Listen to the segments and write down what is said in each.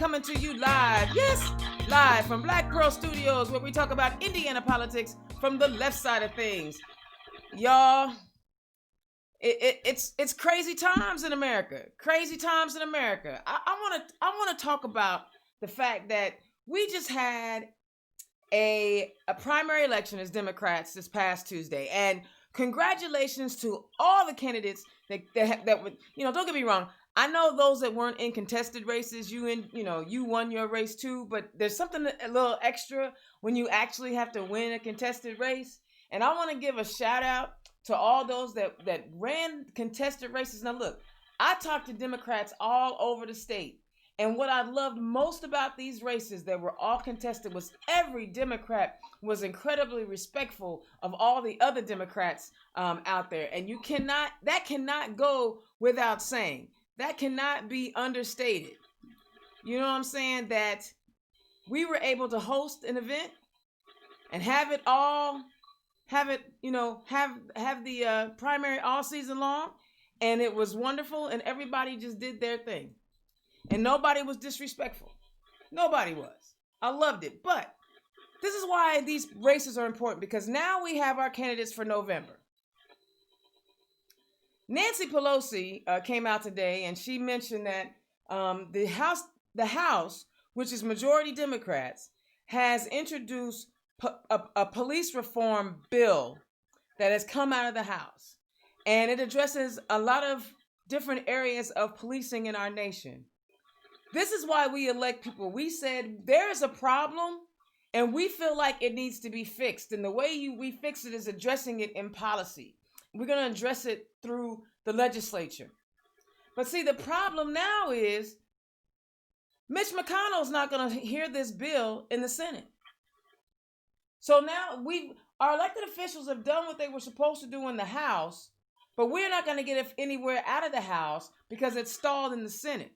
coming to you live, yes, live from Black Pearl Studios, where we talk about Indiana politics from the left side of things. Y'all, it's crazy times in America. Crazy times in America. I want to talk about the fact that we just had a primary election as Democrats this past Tuesday, and congratulations to all the candidates that would, don't get me wrong. I know those that weren't in contested races, you won your race too, but there's something a little extra when you actually have to win a contested race. And I want to give a shout out to all those that ran contested races. Now look, I talked to Democrats all over the state. And what I loved most about these races that were all contested was every Democrat was incredibly respectful of all the other Democrats out there. And that cannot go without saying. That cannot be understated. You know what I'm saying? That we were able to host an event and have the primary all season long. And it was wonderful. And everybody just did their thing. And nobody was disrespectful. Nobody was. I loved it. But this is why these races are important, because now we have our candidates for November. Nancy Pelosi came out today and she mentioned that the House, which is majority Democrats, has introduced a police reform bill that has come out of the House. And it addresses a lot of different areas of policing in our nation. This is why we elect people. We said there is a problem and we feel like it needs to be fixed. And the way we fix it is addressing it in policy. We're going to address it through the legislature. But see, the problem now is Mitch McConnell's not going to hear this bill in the Senate. So now our elected officials have done what they were supposed to do in the House, but we're not going to get anywhere out of the House because it's stalled in the Senate.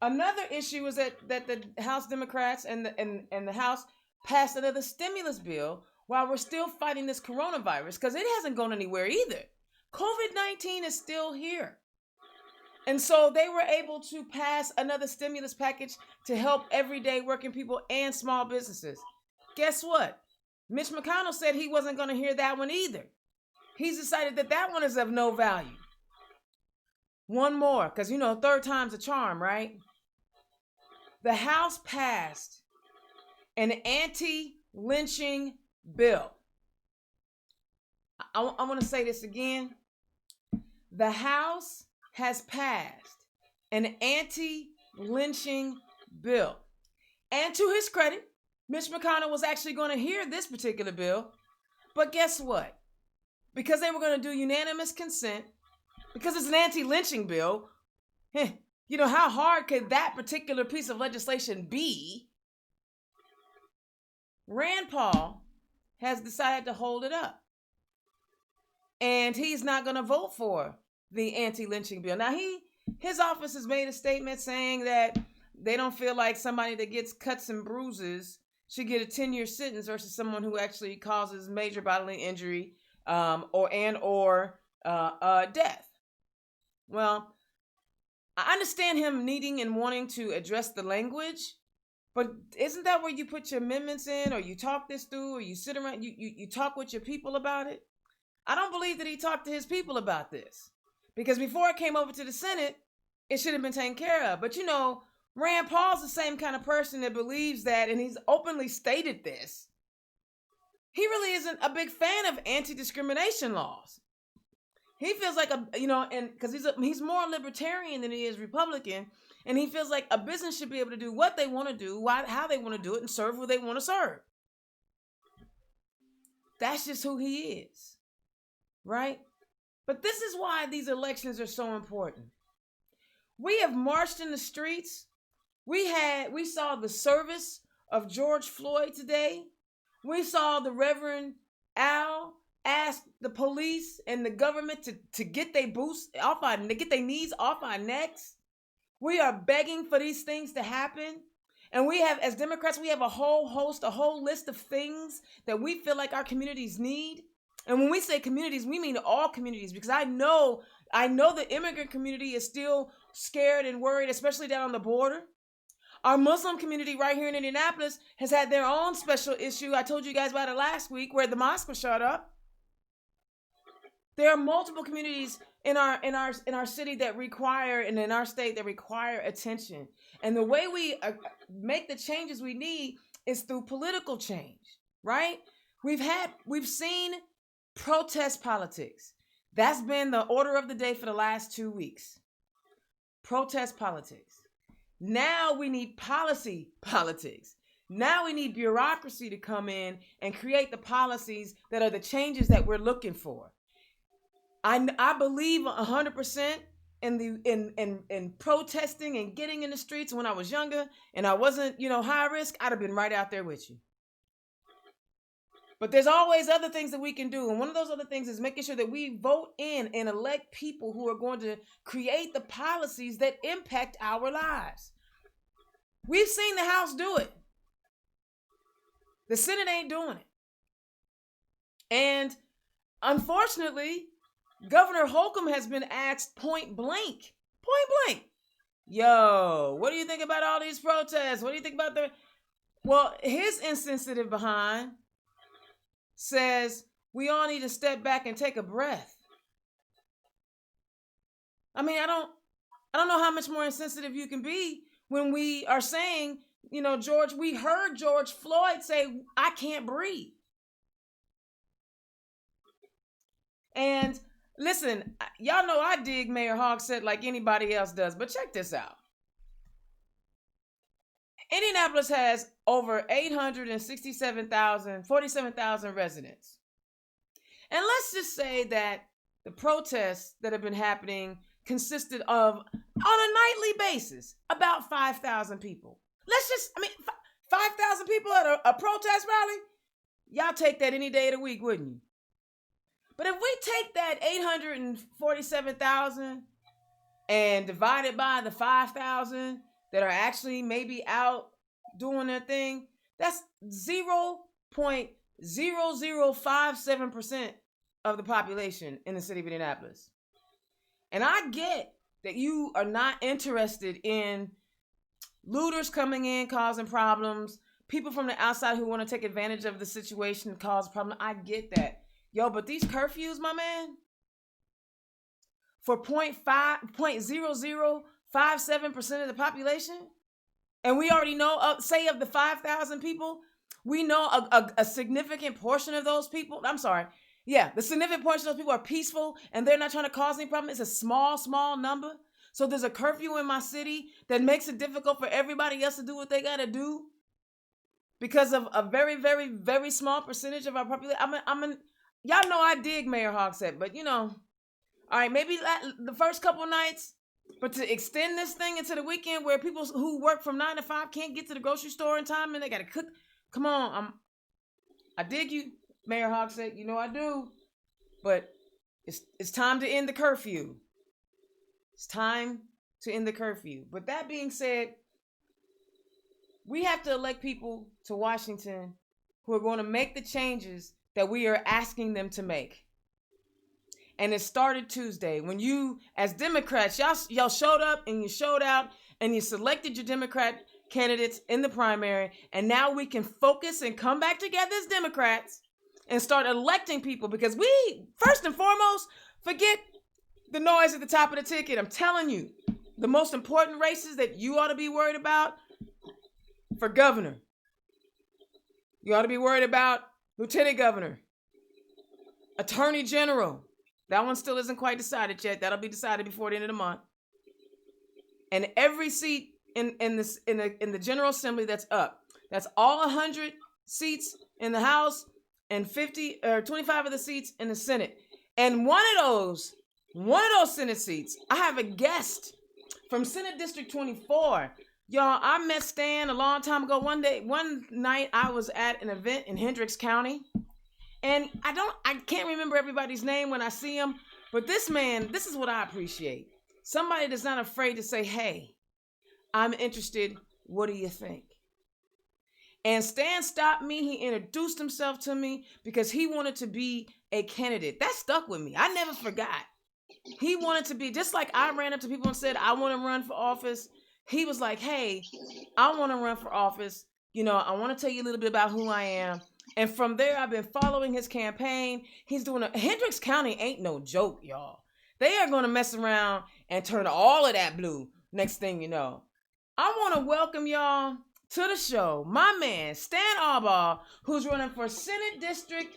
Another issue is that the House Democrats and the House passed another stimulus bill while we're still fighting this coronavirus, because it hasn't gone anywhere either. COVID-19 is still here. And so they were able to pass another stimulus package to help everyday working people and small businesses. Guess what? Mitch McConnell said he wasn't going to hear that one either. He's decided that one is of no value. One more, because, third time's a charm, right? The House passed an anti-lynching bill. I want to say this again. The House has passed an anti-lynching bill. And to his credit, Mitch McConnell was actually going to hear this particular bill. But guess what? Because they were going to do unanimous consent, because it's an anti-lynching bill, how hard could that particular piece of legislation be? Rand Paul has decided to hold it up. And he's not going to vote for the anti-lynching bill. Now, his office has made a statement saying that they don't feel like somebody that gets cuts and bruises should get a 10-year sentence versus someone who actually causes major bodily injury or death. Well, I understand him needing and wanting to address the language, but isn't that where you put your amendments in, or you talk this through, or you sit around, you talk with your people about it? I don't believe that he talked to his people about this, because before it came over to the Senate, it should have been taken care of. But Rand Paul's the same kind of person that believes that, and he's openly stated this. He really isn't a big fan of anti-discrimination laws. He feels like and because he's more libertarian than he is Republican, and he feels like a business should be able to do what they want to do, how they want to do it, and serve who they want to serve. That's just who he is, right? But this is why these elections are so important. We have marched in the streets. We saw the service of George Floyd today. We saw the Reverend Al ask the police and the government to get their get their knees off our necks. We are begging for these things to happen. And we have, as Democrats, we have a whole list of things that we feel like our communities need. And when we say communities, we mean all communities, because I know the immigrant community is still scared and worried, especially down on the border. Our Muslim community right here in Indianapolis has had their own special issue. I told you guys about it last week where the mosque was shut up. There are multiple communities in our city that require, and in our state that require attention. And the way we make the changes we need is through political change, right? We've seen protest politics. That's been the order of the day for the last 2 weeks. Protest politics. Now we need policy politics. Now we need bureaucracy to come in and create the policies that are the changes that we're looking for. I believe 100% in protesting and getting in the streets. When I was younger and I wasn't, high risk, I'd have been right out there with you. But there's always other things that we can do. And one of those other things is making sure that we vote in and elect people who are going to create the policies that impact our lives. We've seen the House do it. The Senate ain't doing it. And unfortunately, Governor Holcomb has been asked point blank, yo, what do you think about all these protests? What do you think about Well, his insensitive behind says we all need to step back and take a breath. I mean, I don't know how much more insensitive you can be when we are saying, we heard George Floyd say, I can't breathe. And listen, y'all know I dig Mayor Hogsett like anybody else does, but check this out. Indianapolis has over 47,000 residents. And let's just say that the protests that have been happening consisted of, on a nightly basis, about 5,000 people. 5,000 people at a protest rally? Y'all take that any day of the week, wouldn't you? But if we take that 847,000 and divide it by the 5,000 that are actually maybe out doing their thing, that's 0.0057% of the population in the city of Indianapolis. And I get that you are not interested in looters coming in, causing problems, people from the outside who want to take advantage of the situation and cause problems. I get that. Yo, but these curfews, my man, for 0.0057% of the population, and we already know, say of the 5,000 people, we know a significant portion of those people, the significant portion of those people are peaceful and they're not trying to cause any problem. It's a small number. So there's a curfew in my city that makes it difficult for everybody else to do what they got to do because of a very, very, very small percentage of our population. Y'all know I dig Mayor Hogsett, but all right, maybe the first couple nights, but to extend this thing into the weekend where people who work from 9 to 5 can't get to the grocery store in time and they got to cook. Come on, I dig you, Mayor Hogsett. I do, but it's time to end the curfew. It's time to end the curfew. But that being said, we have to elect people to Washington who are going to make the changes that we are asking them to make. And it started Tuesday when you, as Democrats, y'all showed up and you showed out and you selected your Democrat candidates in the primary. And now we can focus and come back together as Democrats and start electing people, because we, first and foremost, forget the noise at the top of the ticket. I'm telling you, the most important races that you ought to be worried about for governor. You ought to be worried about lieutenant governor, attorney general. That one still isn't quite decided yet. That'll be decided before the end of the month. And every seat in the General Assembly that's up. That's all 100 seats in the House and 50 or 25 of the seats in the Senate. And one of those Senate seats, I have a guest from Senate District 24. Y'all, I met Stan a long time ago. One night I was at an event in Hendricks County, and I can't remember everybody's name when I see him, but this man, this is what I appreciate. Somebody that's not afraid to say, hey, I'm interested. What do you think? And Stan stopped me. He introduced himself to me because he wanted to be a candidate. That stuck with me. I never forgot. He wanted to be, just like I ran up to people and said, I want to run for office. he was like, hey, I want to run for office. I want to tell you a little bit about who I am. And from there, I've been following his campaign. He's doing Hendricks County ain't no joke, y'all. They are going to mess around and turn all of that blue. Next thing you know, I want to welcome y'all to the show, my man, Stan Albaugh, who's running for Senate District,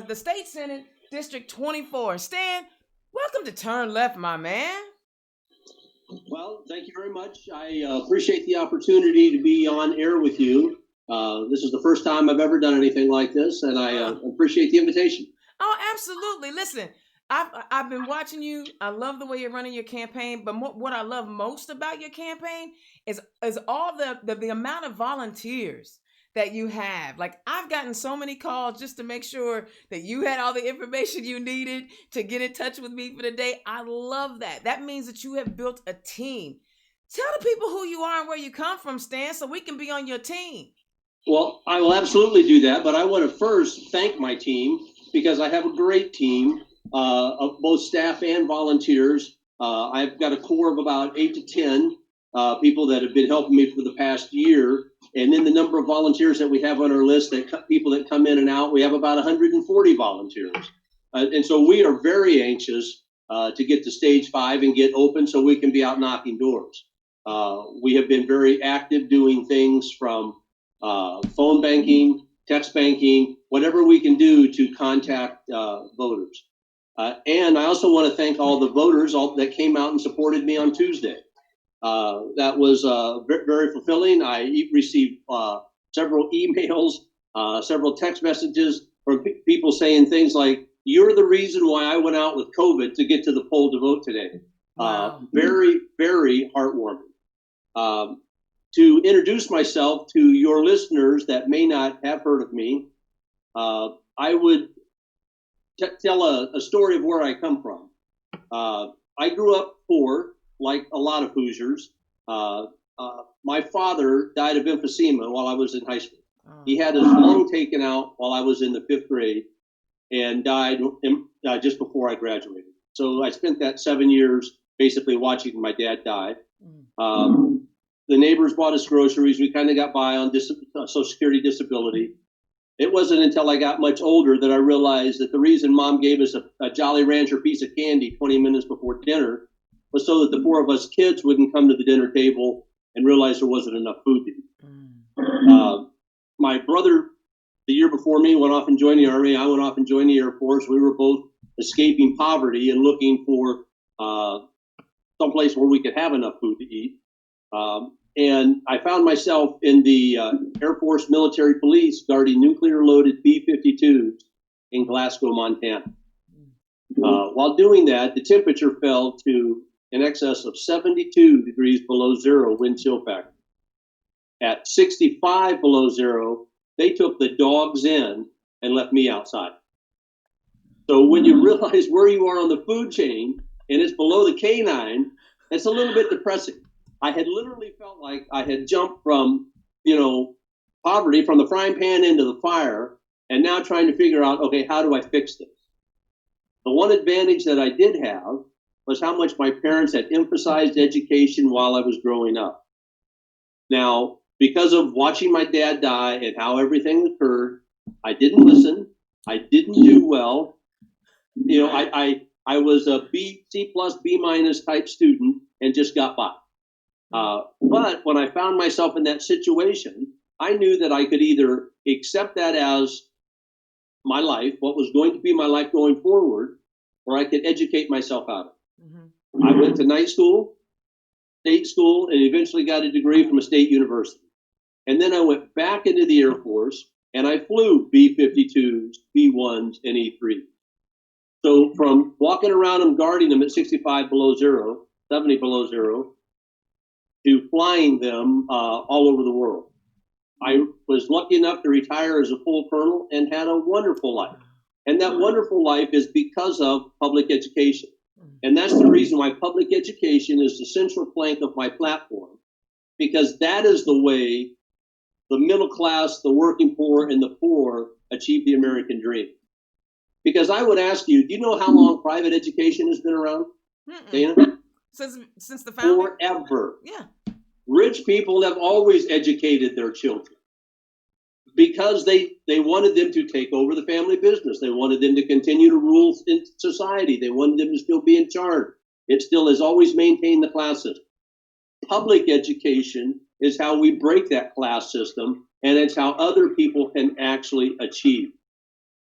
the State Senate District 24. Stan, welcome to Turn Left, my man. Well, thank you very much. I appreciate the opportunity to be on air with you. This is the first time I've ever done anything like this, and I appreciate the invitation. Oh, absolutely. Listen, I've been watching you. I love the way you're running your campaign, but what I love most about your campaign is all the amount of volunteers that you have. Like, I've gotten so many calls just to make sure that you had all the information you needed to get in touch with me for the day. I love that. That means that you have built a team. Tell the people who you are and where you come from, Stan, so we can be on your team. Well, I will absolutely do that, but I want to first thank my team because I have a great team of both staff and volunteers. I've got a core of about 8 to 10 people that have been helping me for the past year. And then the number of volunteers that we have on our list, people that come in and out, we have about 140 volunteers. And so we are very anxious to get to stage 5 and get open so we can be out knocking doors. We have been very active doing things from phone banking, text banking, whatever we can do to contact voters. And I also want to thank all the voters that came out and supported me on Tuesday. That was very fulfilling. I received several emails, several text messages from people saying things like, "You're the reason why I went out with COVID to get to the poll to vote today." Wow. Very, very heartwarming. To introduce myself to your listeners that may not have heard of me, I would tell a story of where I come from. I grew up poor, like a lot of Hoosiers. My father died of emphysema while I was in high school. He had his lung taken out while I was in the 5th grade and died just before I graduated. So I spent that 7 years basically watching my dad die. The neighbors bought us groceries. We kind of got by on Social Security disability. It wasn't until I got much older that I realized that the reason Mom gave us a Jolly Rancher piece of candy 20 minutes before dinner was so that the 4 of us kids wouldn't come to the dinner table and realize there wasn't enough food to eat. My brother, the year before me, went off and joined the Army. I went off and joined the Air Force. We were both escaping poverty and looking for someplace where we could have enough food to eat. And I found myself in the Air Force Military Police guarding nuclear-loaded B-52s in Glasgow, Montana. While doing that, the temperature fell to in excess of 72 degrees below zero wind chill factor. At 65 below zero, they took the dogs in and left me outside. So when you realize where you are on the food chain and it's below the canine, it's a little bit depressing. I had literally felt like I had jumped from, poverty, from the frying pan into the fire, and now trying to figure out, okay, how do I fix this? The one advantage that I did have was how much my parents had emphasized education while I was growing up. Now, because of watching my dad die and how everything occurred, I didn't listen. I didn't do well. I was a C plus, B minus type student and just got by. But when I found myself in that situation, I knew that I could either accept that as my life, what was going to be my life going forward, or I could educate myself out of it. I went to night school, state school, and eventually got a degree from a state university. And then I went back into the Air Force, and I flew B-52s, B-1s, and E-3s. So from walking around them, guarding them at 65 below zero, 70 below zero, to flying them all over the world. I was lucky enough to retire as a full colonel and had a wonderful life. And that wonderful life is because of public education. And that's the reason why public education is the central plank of my platform, because that is the way the middle class, the working poor, and the poor achieve the American dream. Because I would ask you, do you know how long private education has been around, Dana? Since the founding? Forever. Yeah. Rich people have always educated their children because they wanted them to take over the family business. They wanted them to continue to rule in society. They wanted them to still be in charge. It still has always maintained the class system. Public education is how we break that class system, and it's how other people can actually achieve.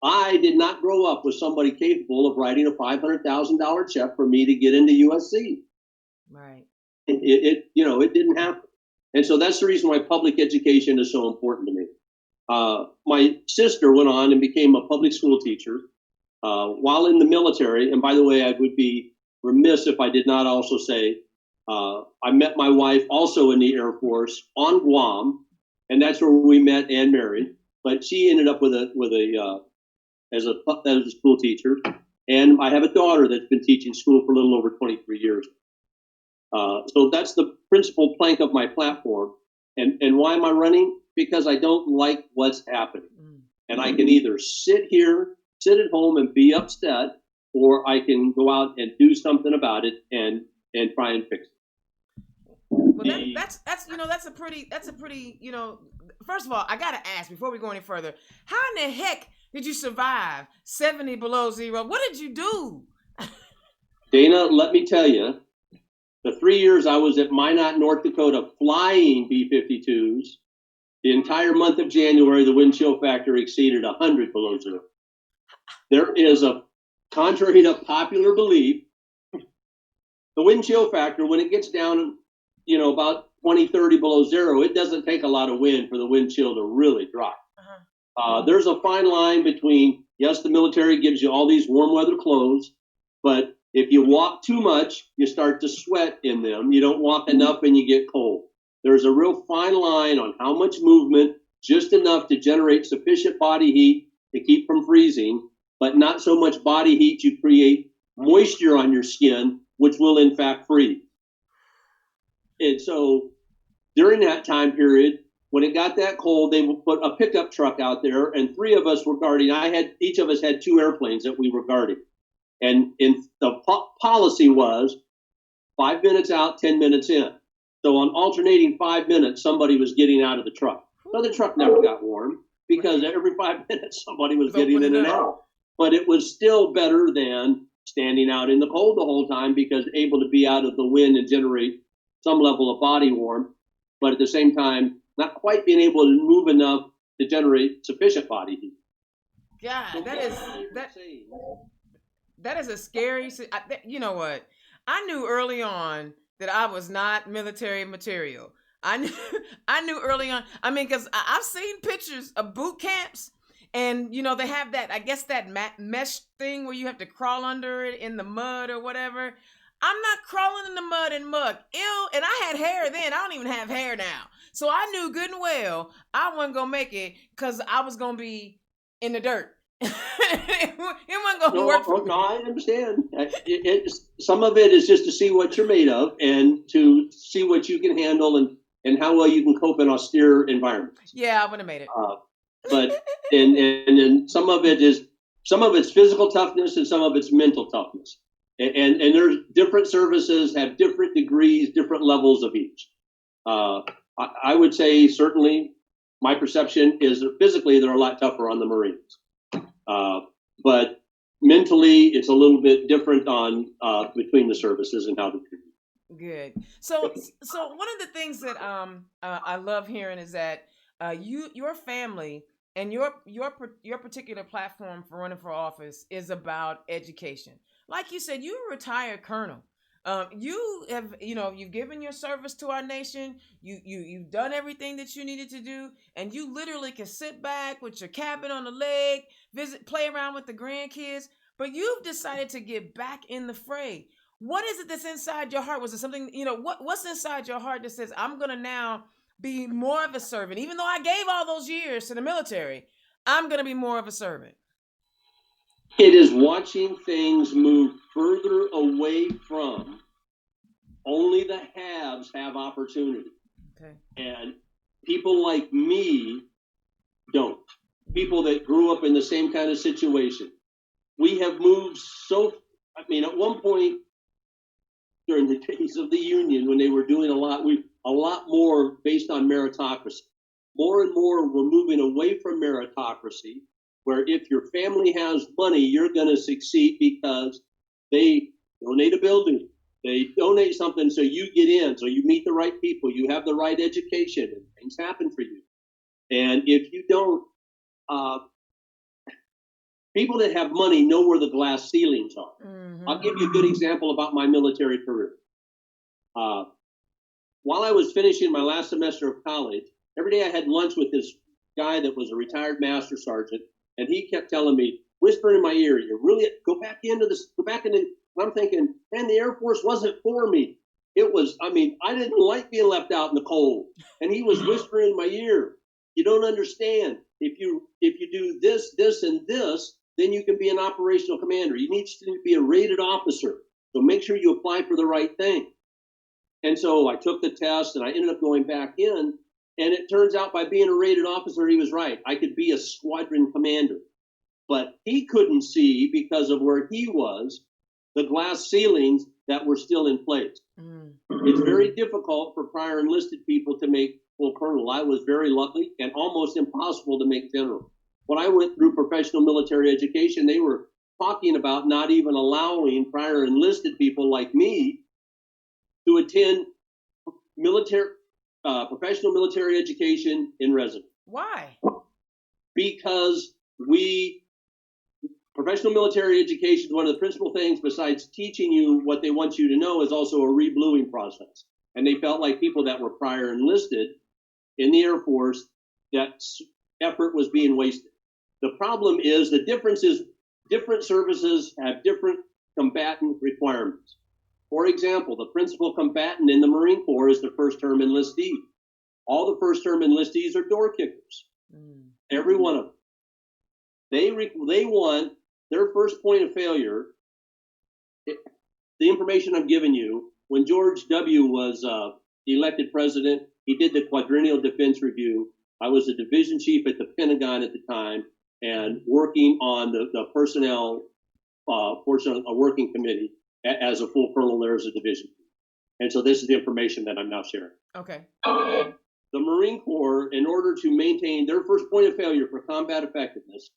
I did not grow up with somebody capable of writing a $500,000 check for me to get into USC. Right. It didn't happen. And so that's the reason why public education is so important to me. My sister went on and became a public school teacher while in the military. And by the way, I would be remiss if I did not also say I met my wife also in the Air Force on Guam, and that's where we met and married. But she ended up as a school teacher, and I have a daughter that's been teaching school for a little over 23 years. So that's the principal plank of my platform. And why am I running? Because I don't like what's happening. And I can either sit at home and be upset, or I can go out and do something about it and try and fix it. Well, that's a pretty, first of all, I got to ask before we go any further, how in the heck did you survive 70 below zero? What did you do? Dana, let me tell you, the 3 years I was at Minot, North Dakota, flying B-52s, the entire month of January, the wind chill factor exceeded 100 below zero. There is contrary to popular belief, the wind chill factor, when it gets down, about 20, 30 below zero, it doesn't take a lot of wind for the wind chill to really drop. There's a fine line between, yes, the military gives you all these warm weather clothes, but if you walk too much, you start to sweat in them. You don't walk enough and you get cold. There's a real fine line on how much movement, just enough to generate sufficient body heat to keep from freezing, but not so much body heat you create moisture on your skin, which will in fact freeze. And so during that time period, when it got that cold, they would put a pickup truck out there, and three of us were guarding. Each of us had two airplanes that we were guarding. And the policy was 5 minutes out, 10 minutes in. So on alternating 5 minutes, somebody was getting out of the truck. So the truck never got warm because every 5 minutes somebody was getting in and out. But it was still better than standing out in the cold the whole time, because able to be out of the wind and generate some level of body warmth, but at the same time, not quite being able to move enough to generate sufficient body heat. God, so that is a scary. You know what? I knew early on that I was not military material. I knew early on. I mean, because I've seen pictures of boot camps, and they have that. I guess that mesh thing where you have to crawl under it in the mud or whatever. I'm not crawling in the mud and muck. Ew. And I had hair then. I don't even have hair now. So I knew good and well I wasn't going to make it because I was going to be in the dirt. It wasn't going to work for me. No, I understand. Some of it is just to see what you're made of and to see what you can handle and how well you can cope in austere environments. Yeah, I would have made it. But and some of it's physical toughness and some of it's mental toughness. And there's different services have different degrees, different levels of each. I would say certainly my perception is that physically they're a lot tougher on the Marines. But mentally it's a little bit different on between the services and how they treat you. Good. So one of the things that I love hearing is that your family and your particular platform for running for office is about education. Like you said, you're a retired colonel. You have, you've given your service to our nation. You've done everything that you needed to do, and you literally can sit back with your cabin on the lake, play around with the grandkids. But you've decided to get back in the fray. What is it that's inside your heart? Was it something, what's inside your heart that says, I'm going to now be more of a servant? Even though I gave all those years to the military, I'm going to be more of a servant. It is watching things move further away from only the haves have opportunity. Okay. And people like me don't. People that grew up in the same kind of situation. We have moved at one point during the days of the Union when they were doing a a lot more based on meritocracy. More and more, we're moving away from meritocracy, where if your family has money, you're going to succeed because they donate a building, they donate something so you get in, so you meet the right people, you have the right education, and things happen for you. And if you don't, uh, people that have money know where the glass ceilings are. Mm-hmm. I'll give you a good example about my military career. While I was finishing my last semester of college, every day I had lunch with this guy that was a retired master sergeant, and he kept telling me, whispering in my ear, "You really go back into this, go back into." And I'm thinking, man, the Air Force wasn't for me. It was, I didn't like being left out in the cold. And he was whispering in my ear, "You don't understand. If you do this, this, and this, then you can be an operational commander. You need to be a rated officer. So make sure you apply for the right thing." And so I took the test and I ended up going back in. And it turns out by being a rated officer, he was right. I could be a squadron commander. But he couldn't see, because of where he was, the glass ceilings that were still in place. Mm. It's very difficult for prior enlisted people to make full colonel. I was very lucky, and almost impossible to make general. When I went through professional military education, they were talking about not even allowing prior enlisted people like me to attend professional military education in residence. Why? Because professional military education is one of the principal things, besides teaching you what they want you to know, is also a rebluing process. And they felt like people that were prior enlisted in the Air Force, that effort was being wasted. The problem is the difference is different services have different combatant requirements. For example, the principal combatant in the Marine Corps is the first-term enlistee. All the first-term enlistees are door kickers. Every one of them. They want their first point of failure. The information I'm giving you, when George W. was elected president, he did the Quadrennial Defense Review. I was a division chief at the Pentagon at the time and working on the personnel portion of a working committee as a full colonel there as a division. And so this is the information that I'm now sharing. Okay. The Marine Corps, in order to maintain their first point of failure for combat effectiveness,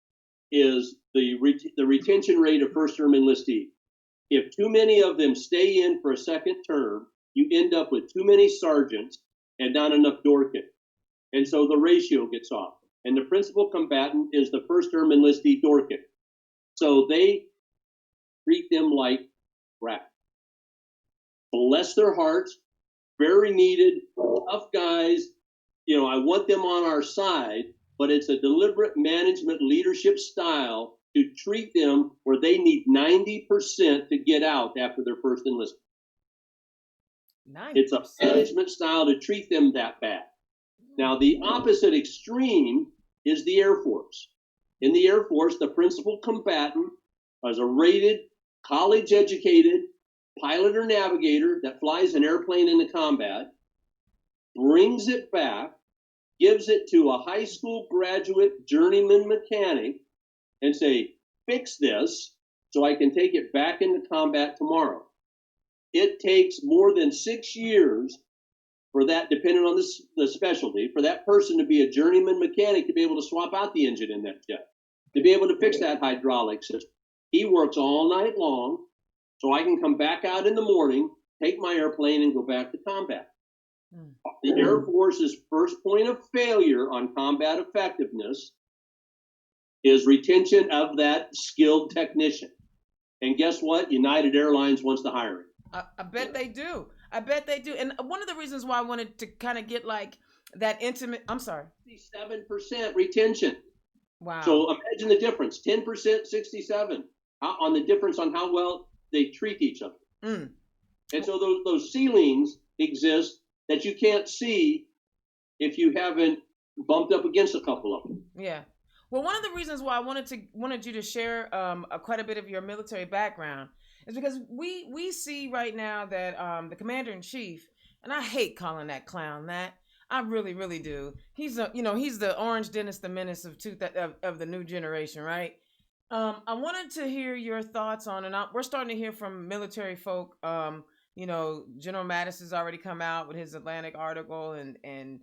is the retention rate of first-term enlistees. If too many of them stay in for a second term, you end up with too many sergeants and not enough door kickers. And so the ratio gets off. And the principal combatant is the first-term enlistee door kicker. So they treat them like crap. Bless their hearts, very needed, tough guys. I want them on our side, but it's a deliberate management leadership style to treat them where they need 90% to get out after their first enlistment. 90%. It's a management style to treat them that bad. Now, the opposite extreme is the Air Force. In the Air Force, the principal combatant is a rated, college-educated pilot or navigator that flies an airplane into combat, brings it back, gives it to a high school graduate journeyman mechanic, and say, "Fix this so I can take it back into combat tomorrow." It takes more than 6 years for that, depending on the specialty, for that person to be a journeyman mechanic to be able to swap out the engine in that jet, to be able to fix that hydraulic system. He works all night long so I can come back out in the morning, take my airplane, and go back to combat. The Air Force's first point of failure on combat effectiveness is retention of that skilled technician. And guess what? United Airlines wants to hire him. I bet they do. I bet they do. And one of the reasons why I wanted to kind of get like that intimate, I'm sorry. 67% retention. Wow. So imagine the difference, 10%, 67, on the difference on how well they treat each other. And so those ceilings exist that you can't see if you haven't bumped up against a couple of them. Yeah. Well, one of the reasons why I wanted you to share quite a bit of your military background is because we see right now that the commander-in-chief, and I hate calling that clown that. I really, really do. He's the Orange Dennis the Menace of the new generation, right? I wanted to hear your thoughts on, and we're starting to hear from military folk General Mattis has already come out with his Atlantic article, and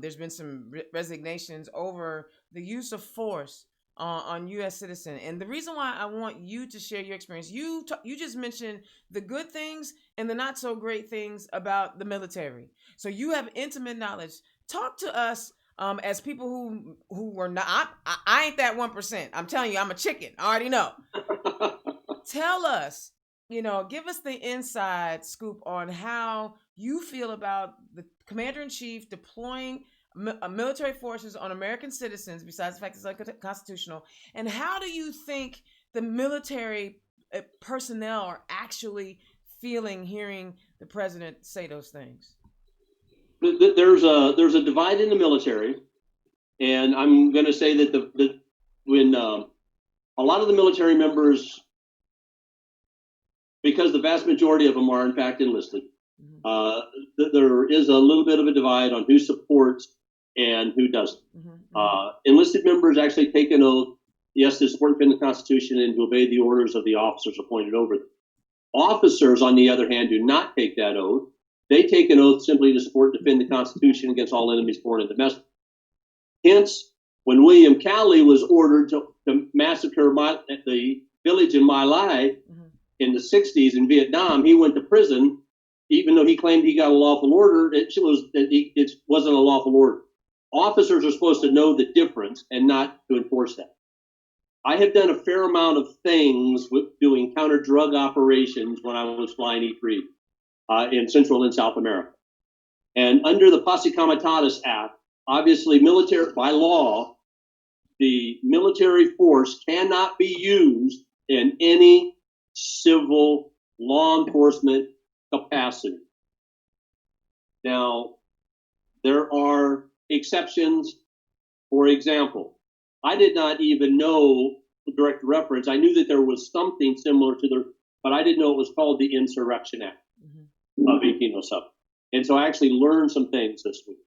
there's been some resignations over the use of force on U.S. citizens. And the reason why I want you to share your experience, you just mentioned the good things and the not so great things about the military. So you have intimate knowledge. Talk to us as people who were not. I ain't that 1%. I'm telling you, I'm a chicken. I already know. Tell us, give us the inside scoop on how you feel about the commander in chief deploying military forces on American citizens, besides the fact it's unconstitutional, and how do you think the military personnel are actually feeling hearing the president say those things? There's a divide in the military, and I'm going to say that when a lot of the military members, because the vast majority of them are in fact enlisted, there is a little bit of a divide on who supports and who doesn't. Enlisted members actually take an oath, yes, to support and defend the Constitution and to obey the orders of the officers appointed over them. Officers, on the other hand, do not take that oath. They take an oath simply to support and defend the Constitution against all enemies, foreign and domestic. Hence, when William Cowley was ordered to massacre the village in My Lai in the 60s in Vietnam, he went to prison, even though he claimed he got a lawful order. It wasn't a lawful order. Officers are supposed to know the difference and not to enforce that. I have done a fair amount of things with doing counter-drug operations when I was flying E-3 in Central and South America. And under the Posse Comitatus Act, obviously by law, the military force cannot be used in any civil law enforcement capacity. Now, there are exceptions. For example, I did not even know the direct reference. I knew that there was something similar but I didn't know it was called the Insurrection Act of 1807. And so I actually learned some things this week.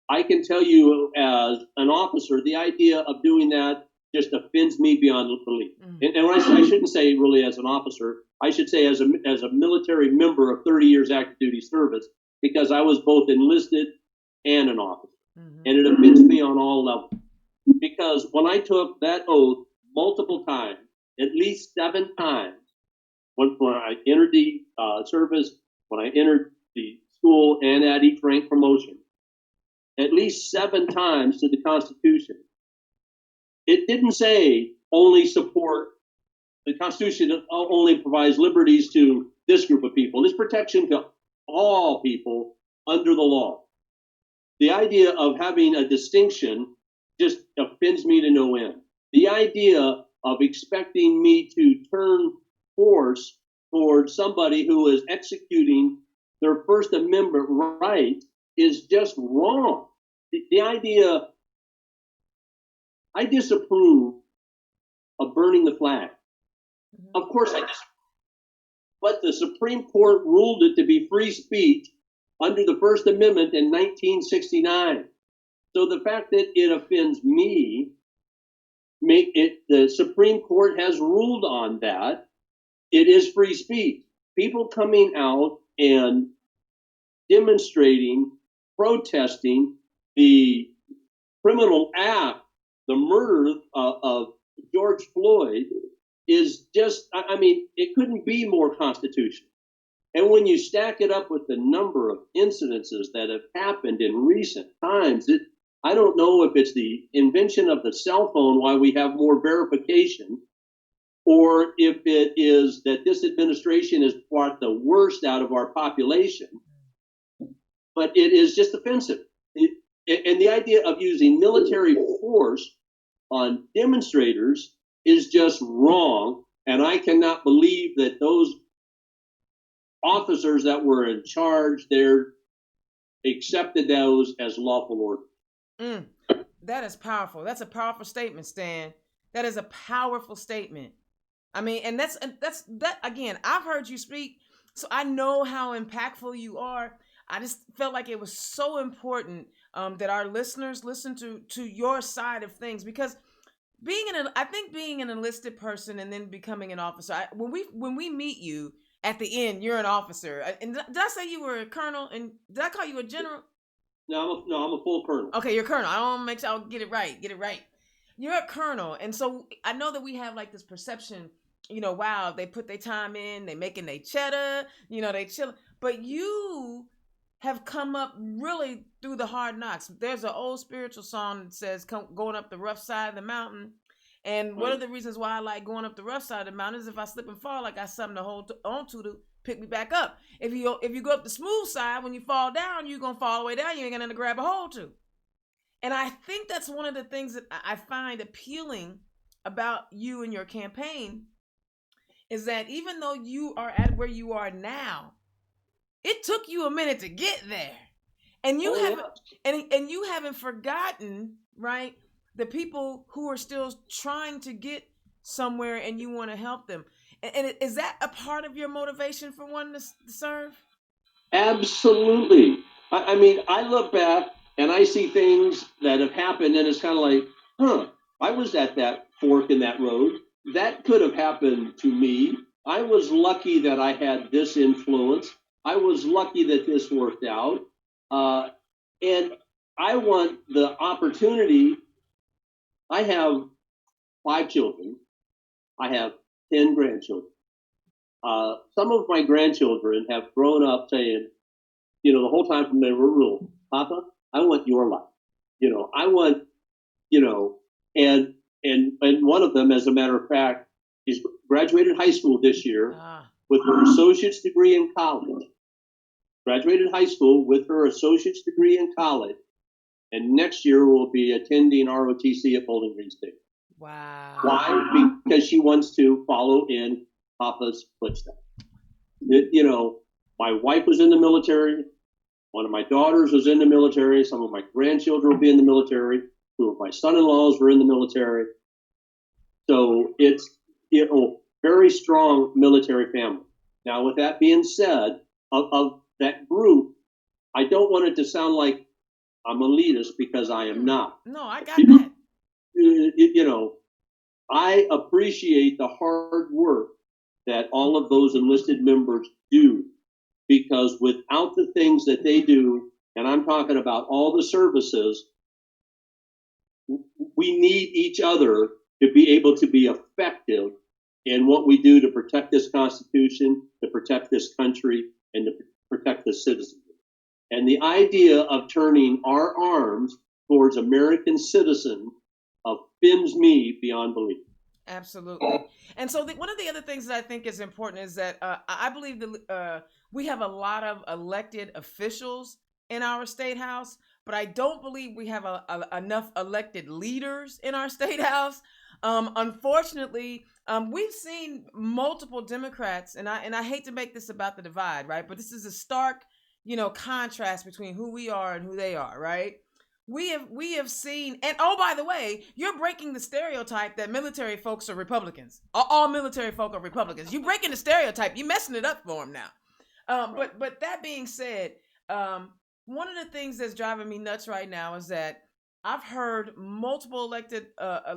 I can tell you as an officer, the idea of doing that just offends me beyond belief. And when I shouldn't say really as an officer, I should say as a military member of 30 years active duty service, because I was both enlisted and an officer. And it offends me on all levels. Because when I took that oath multiple times, at least 7 times, when I entered the service, when I entered the school and at each rank promotion, at least 7 times to the Constitution, it didn't say only support. The Constitution only provides liberties to this group of people. It's protection to all people under the law. The idea of having a distinction just offends me to no end. The idea of expecting me to turn force towards somebody who is executing their First Amendment right is just wrong. The idea, I disapprove of burning the flag. Of course I disapprove. But the Supreme Court ruled it to be free speech under the First Amendment in 1969. So the fact that it offends me, the Supreme Court has ruled on that. It is free speech. People coming out and demonstrating, protesting the criminal act, the murder of George Floyd, is just, it couldn't be more constitutional. And when you stack it up with the number of incidences that have happened in recent times, I don't know if it's the invention of the cell phone why we have more verification, or if it is that this administration has brought the worst out of our population. But it is just offensive. And the idea of using military force on demonstrators is just wrong. And I cannot believe that those officers that were in charge there accepted those as lawful orders. That is powerful. That's a powerful statement, Stan. That is a powerful statement. And that's that again. I've heard you speak, so I know how impactful you are. I just felt like it was so important that our listeners listen to your side of things, because I think being an enlisted person and then becoming an officer, when we meet you, at the end you're an officer. And did I say you were a colonel? And did I call you a general? No, I'm a full colonel. Okay, you're a colonel. I want to make sure I'll get it right. Get it right. You're a colonel, and so I know that we have like this perception. Wow, they put their time in, they making their cheddar. They chill. But you have come up really through the hard knocks. There's an old spiritual song that says, "Going up the rough side of the mountain." And one of the reasons why I like going up the rough side of the mountain is if I slip and fall, I got something to hold on to pick me back up. If you go up the smooth side, when you fall down, you're gonna fall all the way down. You ain't got nothing to grab a hold to. And I think that's one of the things that I find appealing about you and your campaign is that even though you are at where you are now, it took you a minute to get there, and you you haven't forgotten, right? The people who are still trying to get somewhere, and you want to help them. And is that a part of your motivation for wanting to serve? Absolutely. I mean, I look back and I see things that have happened, and it's kind of like, I was at that fork in that road. That could have happened to me. I was lucky that I had this influence. I was lucky that this worked out. And I want the opportunity. I have 5 children. I have 10 grandchildren. Some of my grandchildren have grown up saying, the whole time from they were little, Papa, I want your life. I want, and one of them, as a matter of fact, is graduated high school this year with her associate's degree in college. Graduated high school with her associate's degree in college, and next year will be attending ROTC at Bowling Green State. Wow. Why? Because she wants to follow in Papa's footsteps. My wife was in the military. One of my daughters was in the military. Some of my grandchildren will be in the military. 2 of my son-in-laws were in the military. So it's very strong military family. Now, with that being said, of that group, I don't want it to sound like I'm elitist, because I am not. No, I got that. I appreciate the hard work that all of those enlisted members do, because without the things that they do, and I'm talking about all the services, we need each other to be able to be effective in what we do to protect this Constitution, to protect this country, and to protect the citizens. And the idea of turning our arms towards American citizens offends me beyond belief. Absolutely. And so one of the other things that I think is important is that I believe that we have a lot of elected officials in our state house, but I don't believe we have enough elected leaders in our state house. Unfortunately, we've seen multiple Democrats, and I hate to make this about the divide, right? But this is a stark, contrast between who we are and who they are, right? We have seen, and oh, by the way, you're breaking the stereotype that military folks are Republicans. All military folk are Republicans. You're breaking the stereotype. You're messing it up for them now. But that being said, one of the things that's driving me nuts right now is that I've heard multiple elected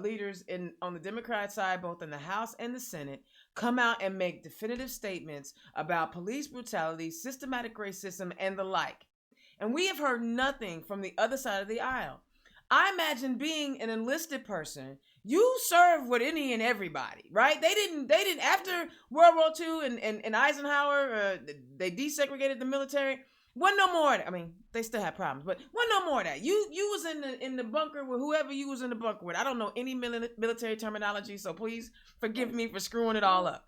leaders on the Democrat side, both in the House and the Senate, come out and make definitive statements about police brutality, systematic racism, and the like. And we have heard nothing from the other side of the aisle. I imagine being an enlisted person, you serve with any and everybody, right? They didn't after World War II and Eisenhower, they desegregated the military. Wasn't no more of that. I mean, they still had problems, but wasn't no more of that. You was in the bunker with whoever you was in the bunker with. I don't know any military terminology, so please forgive me for screwing it all up.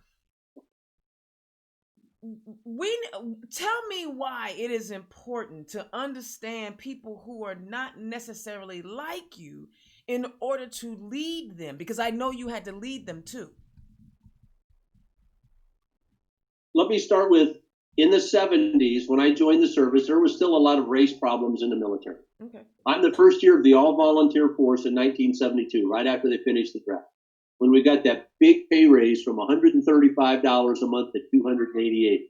Tell me why it is important to understand people who are not necessarily like you in order to lead them, because I know you had to lead them too. Let me start with, in the 70s, when I joined the service, there was still a lot of race problems in the military. Okay. I'm the first year of the all-volunteer force in 1972, right after they finished the draft, when we got that big pay raise from $135 a month to $288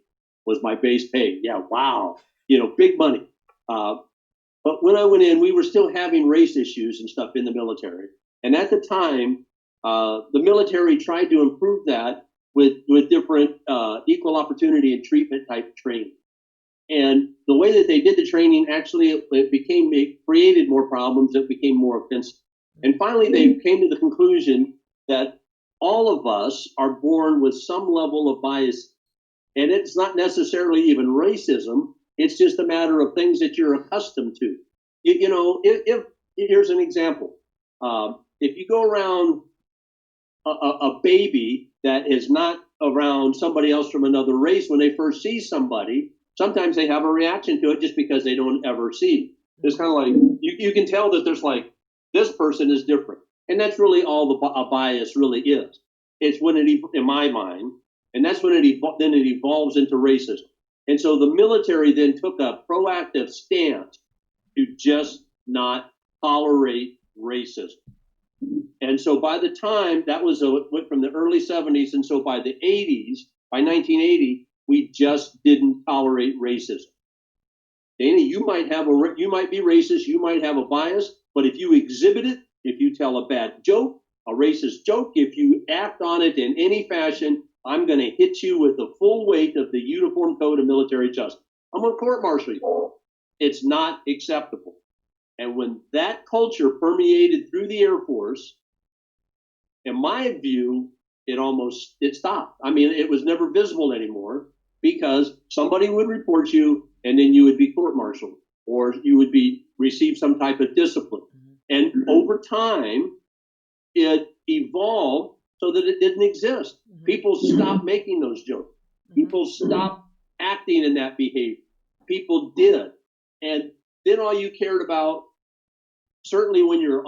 was my base pay. Yeah, wow. Big money. But when I went in, we were still having race issues and stuff in the military. And at the time, the military tried to improve that with different equal opportunity and treatment type training. And the way that they did the training, actually, it created more problems. It became more offensive. And finally, they came to the conclusion that all of us are born with some level of bias. And it's not necessarily even racism. It's just a matter of things that you're accustomed to. If here's an example. If you go around a baby that is not around somebody else from another race, when they first see somebody, sometimes they have a reaction to it just because they don't ever see. It's kind of like, you can tell that there's like, this person is different. And that's really all a bias really is. It's when in my mind, and that's when then it evolves into racism. And so the military then took a proactive stance to just not tolerate racism. And so by the time that went from the early 70s, and so by the 80s, by 1980, we just didn't tolerate racism. Danny, you might be racist, you might have a bias, but if you exhibit it, if you tell a bad joke, a racist joke, if you act on it in any fashion, I'm going to hit you with the full weight of the Uniform Code of Military Justice. I'm going to court-martial you. It's not acceptable. And when that culture permeated through the Air Force, in my view, it stopped. I mean, it was never visible anymore because somebody would report you and then you would be court-martialed or you would receive some type of discipline. And over time, it evolved so that it didn't exist. People stopped making those jokes. People stopped acting in that behavior. People did. And then all you cared about, certainly when you're,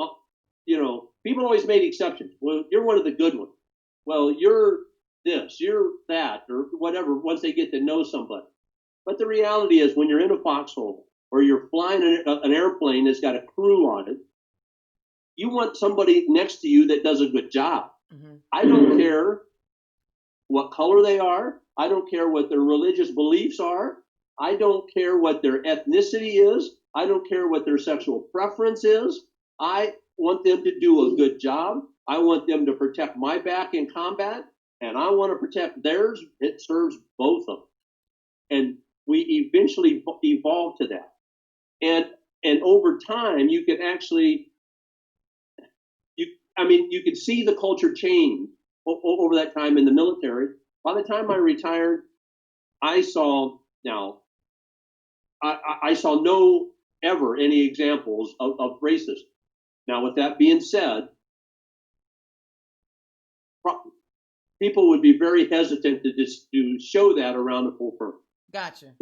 people always made exceptions. Well, you're one of the good ones. Well, you're this, you're that, or whatever, once they get to know somebody. But the reality is when you're in a foxhole or you're flying an airplane that's got a crew on it, you want somebody next to you that does a good job. I don't care what color they are. I don't care what their religious beliefs are. I don't care what their ethnicity is. I don't care what their sexual preference is. I want them to do a good job. I want them to protect my back in combat, and I want to protect theirs. It serves both of them. And we eventually evolved to that. And over time, you can actually, you could see the culture change over that time in the military. By the time I retired, I saw no ever any examples of racism. Now, with that being said, people would be very hesitant to show that around the full firm. Gotcha.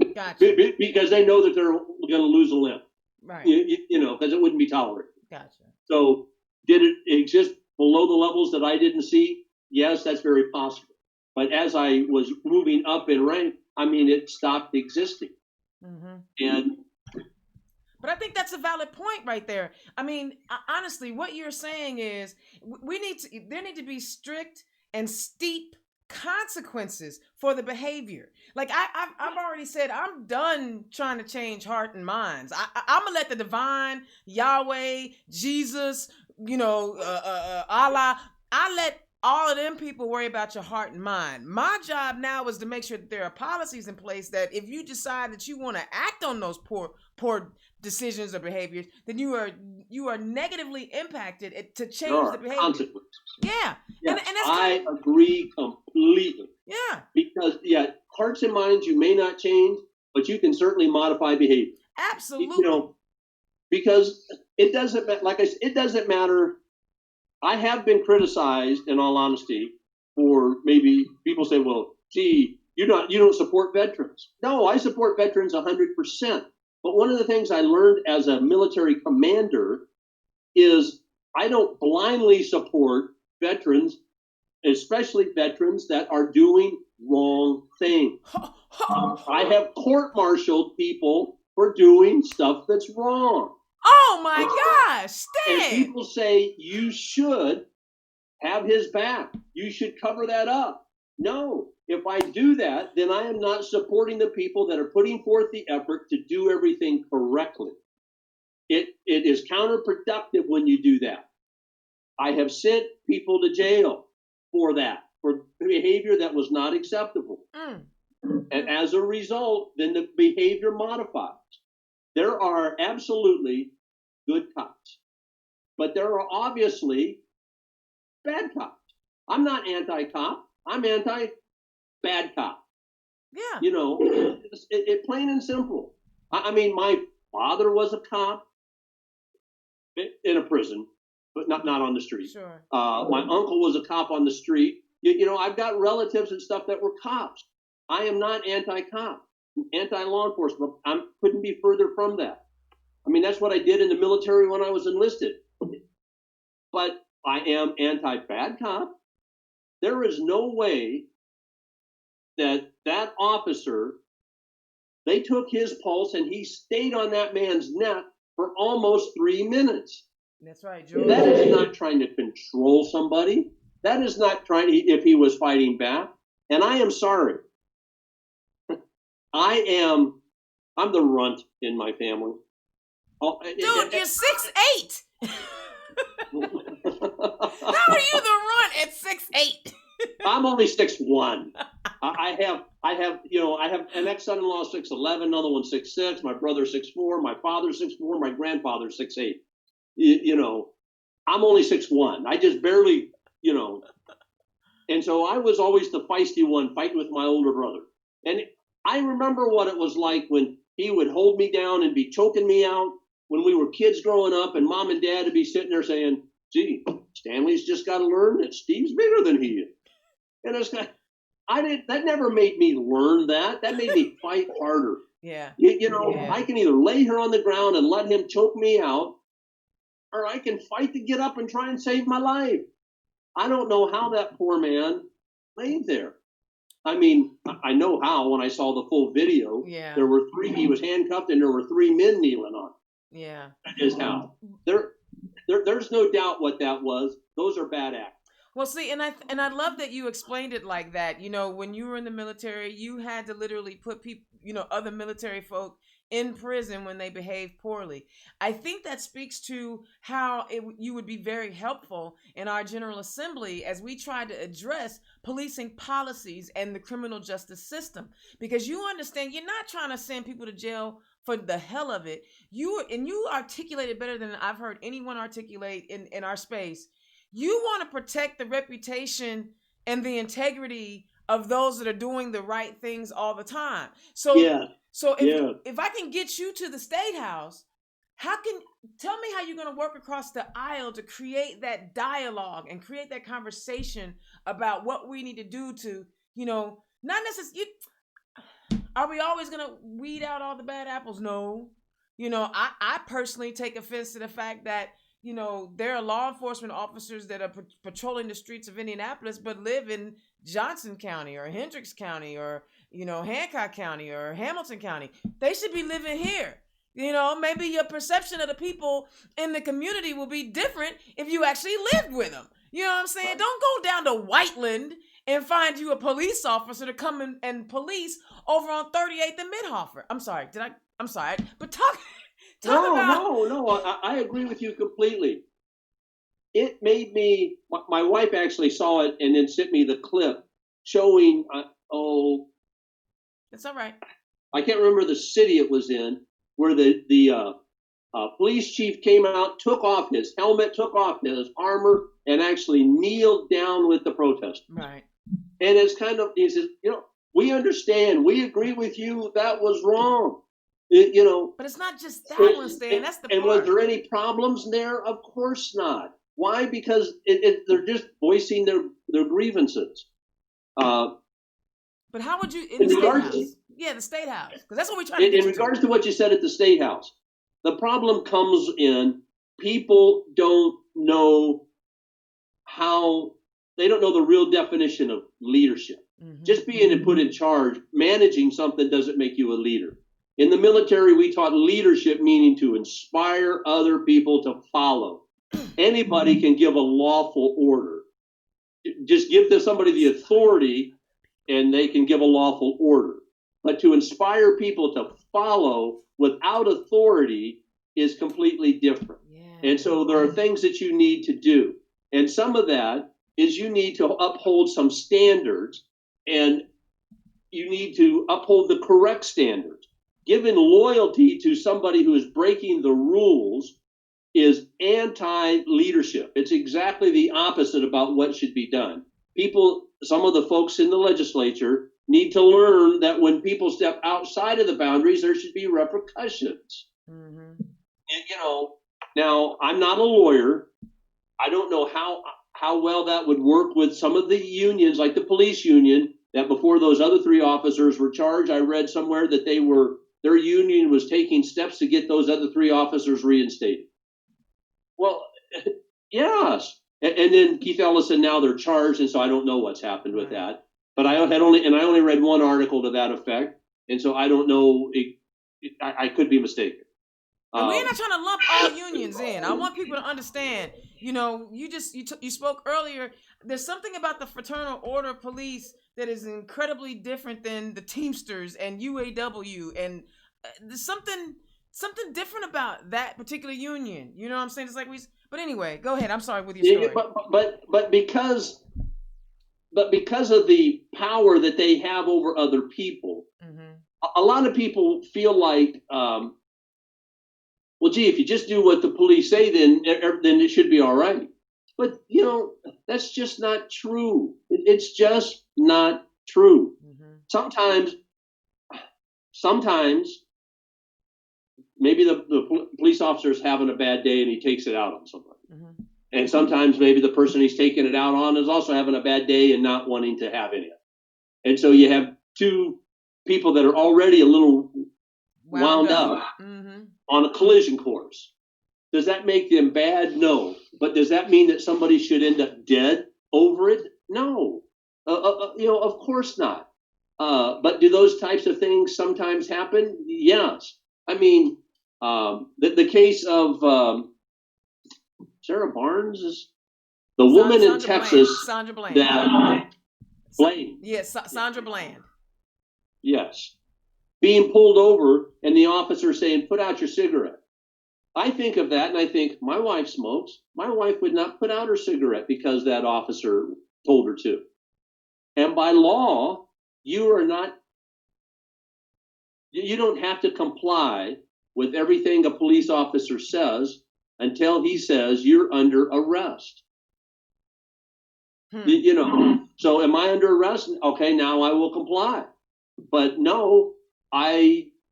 Because they know that they're going to lose a limb. Right. Because it wouldn't be tolerated. Gotcha. So, did it exist below the levels that I didn't see? Yes, that's very possible. But as I was moving up in rank, it stopped existing. But I think that's a valid point right there. Honestly, what you're saying is there need to be strict and steep consequences for the behavior. Like I've already said, I'm done trying to change heart and minds. I'm gonna let the divine, Yahweh, Jesus, Allah. I let all of them people worry about your heart and mind. My job now is to make sure that there are policies in place that if you decide that you want to act on those poor decisions or behaviors, then you are negatively impacted to change the behavior. Consequences. Yeah. Yes, and I agree completely. Yeah. Because hearts and minds you may not change, but you can certainly modify behavior. Absolutely. Because it doesn't, like I said, it doesn't matter. I have been criticized, in all honesty, for maybe people say, well, gee, you don't support veterans. No, I support veterans 100%. But one of the things I learned as a military commander is I don't blindly support veterans, especially veterans that are doing wrong things. I have court-martialed people for doing stuff that's wrong. Oh my gosh, Stan! And people say you should have his back. You should cover that up. No, if I do that, then I am not supporting the people that are putting forth the effort to do everything correctly. It is counterproductive when you do that. I have sent people to jail for that. for behavior that was not acceptable. Mm. And as a result, then the behavior modifies. There are absolutely good cops, but there are obviously bad cops. I'm not anti-cop. I'm anti-bad cop. Yeah. You know, it plain and simple. I mean, my father was a cop in a prison, but not on the street. Sure. My uncle was a cop on the street. You know, I've got relatives and stuff that were cops. I am not anti-cop, anti-law enforcement. I couldn't be further from that. I mean, that's what I did in the military when I was enlisted. But I am anti-bad cop. There is no way that officer, they took his pulse and he stayed on that man's neck for almost 3 minutes. That's right, George. That is not trying to control somebody. That is not trying, if he was fighting back. And I am sorry. I'm the runt in my family. Oh, dude, you're 6'8". How are you the runt at 6'8"? I'm only 6'1". I have an ex-son-in-law 6'11", another one 6'6", my brother 6'4", my father 6'4", my grandfather 6'8". You know, I'm only 6'1". I just barely, you know. And so I was always the feisty one fighting with my older brother. And I remember what it was like when he would hold me down and be choking me out when we were kids growing up, and mom and dad would be sitting there saying, gee, Stanley's just got to learn that Steve's bigger than he is. And it's kind of, that never made me learn that. That made me fight harder. Yeah. You know, yeah. I can either lay her on the ground and let him choke me out, or I can fight to get up and try and save my life. I don't know how that poor man laid there. I mean, I know how when I saw the full video. Yeah. There were 3, he was handcuffed and there were 3 men kneeling on him. Yeah. That is how. There's no doubt what that was. Those are bad acts. Well, see, and I love that you explained it like that. You know, when you were in the military, you had to literally put people, you know, other military folk in prison when they behaved poorly. I think that speaks to how you would be very helpful in our General Assembly as we try to address policing policies and the criminal justice system. Because you understand, you're not trying to send people to jail for the hell of it. You articulated better than I've heard anyone articulate in our space. You want to protect the reputation and the integrity of those that are doing the right things all the time. So, yeah. So if I can get you to the State House, tell me how you're going to work across the aisle to create that dialogue and create that conversation about what we need to do to, you know, not necessarily. Are we always going to weed out all the bad apples? No. You know, I personally take offense to the fact that, you know, there are law enforcement officers that are patrolling the streets of Indianapolis but live in Johnson County or Hendricks County or, you know, Hancock County or Hamilton County. They should be living here. You know, maybe your perception of the people in the community will be different if you actually lived with them. You know what I'm saying? Don't go down to Whiteland and find you a police officer to come and police over on 38th and Midhofer. I'm sorry. But talk No, about... I agree with you completely. It made me, my wife actually saw it and then sent me the clip showing, It's all right. I can't remember the city it was in, where the police chief came out, took off his helmet, took off his armor, and actually kneeled down with the protesters. Right. And it's kind of, he says, you know, we understand, we agree with you, that was wrong. You know, but it's not just that one, Stan. That's the part. And was there any problems there? Of course not. Why? Because they're just voicing their grievances. But how would you in the State House? Yeah, the State House, because that's what we're trying to get. In regards to what you said at the State House, the problem comes in people don't know they don't know the real definition of leadership. Mm-hmm. Just being put in charge, managing something doesn't make you a leader. In the military, we taught leadership meaning to inspire other people to follow. Anybody can give a lawful order. Just give to somebody the authority and they can give a lawful order. But to inspire people to follow without authority is completely different. Yeah. And so there are things that you need to do. And some of that is you need to uphold some standards, and you need to uphold the correct standards. Giving loyalty to somebody who is breaking the rules is anti-leadership. It's exactly the opposite about what should be done. Some of the folks in the legislature need to learn that when people step outside of the boundaries, there should be repercussions. Mm-hmm. And, now I'm not a lawyer. I don't know how well that would work with some of the unions, like the police union, that before those other 3 officers were charged, I read somewhere that their union was taking steps to get those other 3 officers reinstated. Well, yes. And then Keith Ellison, now they're charged, and so I don't know what's happened with that. But I only read one article to that effect, and so I don't know. I could be mistaken. And we're not trying to lump all unions in. I want people to understand. You spoke earlier. There's something about the Fraternal Order of Police that is incredibly different than the Teamsters and UAW, and there's something different about that particular union. You know what I'm saying? It's like But anyway, go ahead. I'm sorry with your story. But because of the power that they have over other people, mm-hmm. a lot of people feel like, well, gee, if you just do what the police say, then it should be all right. But that's just not true. It's just not true. Mm-hmm. Sometimes. Maybe the police officer is having a bad day and he takes it out on somebody. Mm-hmm. And sometimes maybe the person he's taking it out on is also having a bad day and not wanting to have any of it. And so you have 2 people that are already a little wound up mm-hmm. on a collision course. Does that make them bad? No. But does that mean that somebody should end up dead over it? No. Of course not. But do those types of things sometimes happen? Yes. I mean, the case of Sarah Barnes is the woman in Texas. Sandra Bland. Bland. Yes, Sandra Bland. Yes. Being pulled over and the officer saying, "Put out your cigarette." I think of that and I think, my wife smokes. My wife would not put out her cigarette because that officer told her to. And by law, you don't have to comply with everything a police officer says until he says you're under arrest. So am I under arrest? Okay, now I will comply. But no,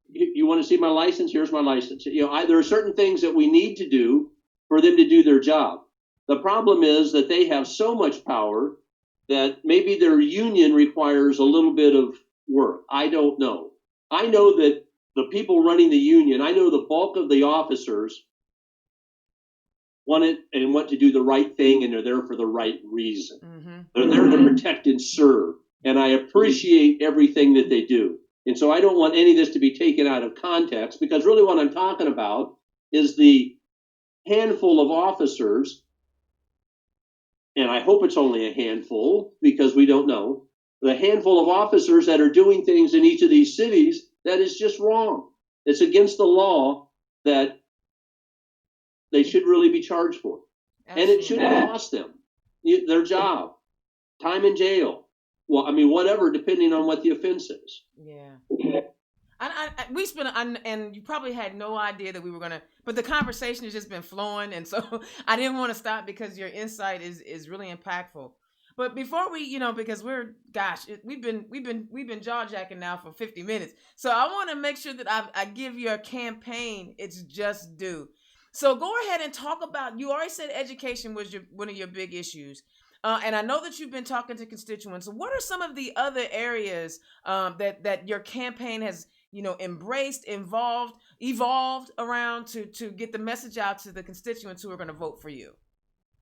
you want to see my license? Here's my license. There are certain things that we need to do for them to do their job. The problem is that they have so much power that maybe their union requires a little bit of work. I don't know. I know that the people running the union, I know the bulk of the officers want to do the right thing, and they're there for the right reason. Mm-hmm. They're there to protect and serve, and I appreciate everything that they do. And so I don't want any of this to be taken out of context, because really what I'm talking about is the handful of officers, and I hope it's only a handful because we don't know, the handful of officers that are doing things in each of these cities that is just wrong. It's against the law that they should really be charged for. Absolutely. And it should cost them their job, time in jail. Well, I mean, whatever, depending on what the offense is. Yeah. And you probably had no idea that we were gonna, but the conversation has just been flowing, and so I didn't want to stop because your insight is really impactful. But before we, because we've been jaw jacking now for 50 minutes, so I want to make sure that I give your campaign its just due. So go ahead and talk about. You already said education was one of your big issues. And I know that you've been talking to constituents. So what are some of the other areas that your campaign has, embraced, evolved around to get the message out to the constituents who are going to vote for you?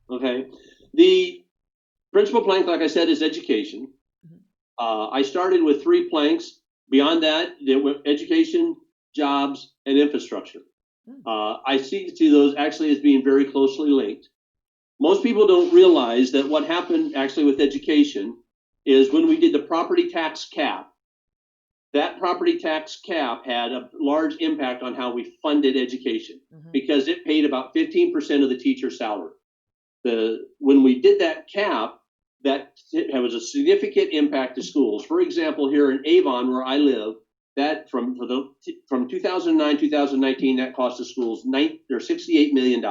Okay. The principal plank, like I said, is education. Mm-hmm. I started with 3 planks. Beyond that, there were education, jobs, and infrastructure. Mm-hmm. I see those actually as being very closely linked. Most people don't realize that what happened actually with education is when we did the property tax cap, that property tax cap had a large impact on how we funded education, mm-hmm. because it paid about 15% of the teacher's salary. When we did that cap, that was a significant impact to schools. For example, here in Avon, where I live, that from 2009 2019, that cost the schools $68 million,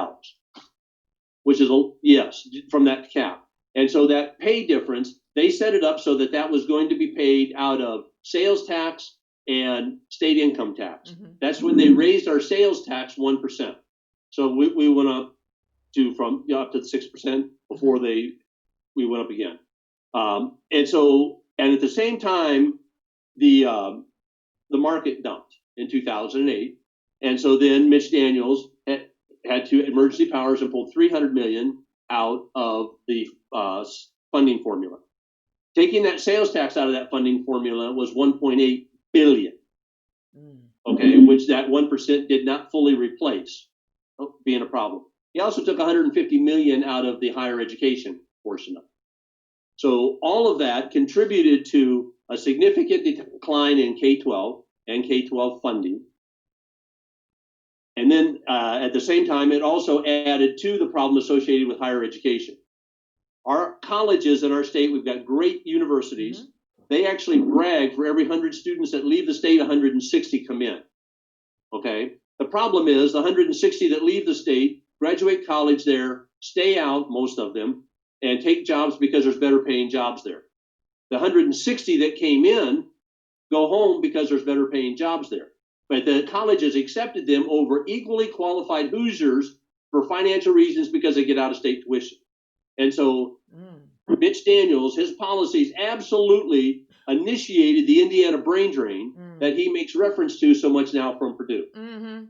which is from that cap. And so that pay difference, they set it up so that that was going to be paid out of sales tax and state income tax. Mm-hmm. That's when they raised our sales tax 1%. So we went up to up to 6% before we went up again. And at the same time, the market dumped in 2008. And so then Mitch Daniels had to emergency powers and pulled $300 million out of the funding formula. Taking that sales tax out of that funding formula was $1.8 billion. Okay, which that 1% did not fully replace, being a problem. He also took $150 million out of the higher education portion of it. So all of that contributed to a significant decline in K-12 and K-12 funding. And then at the same time, it also added to the problem associated with higher education. Our colleges in our state, we've got great universities. Mm-hmm. They actually brag for every 100 students that leave the state, 160 come in. Okay. The problem is the 160 that leave the state, graduate college there, stay out, most of them, and take jobs because there's better paying jobs there. The 160 that came in go home because there's better paying jobs there. But the colleges accepted them over equally qualified Hoosiers for financial reasons because they get out of state tuition. And so Mitch Daniels, his policies absolutely initiated the Indiana brain drain that he makes reference to so much now from Purdue. Mm-hmm.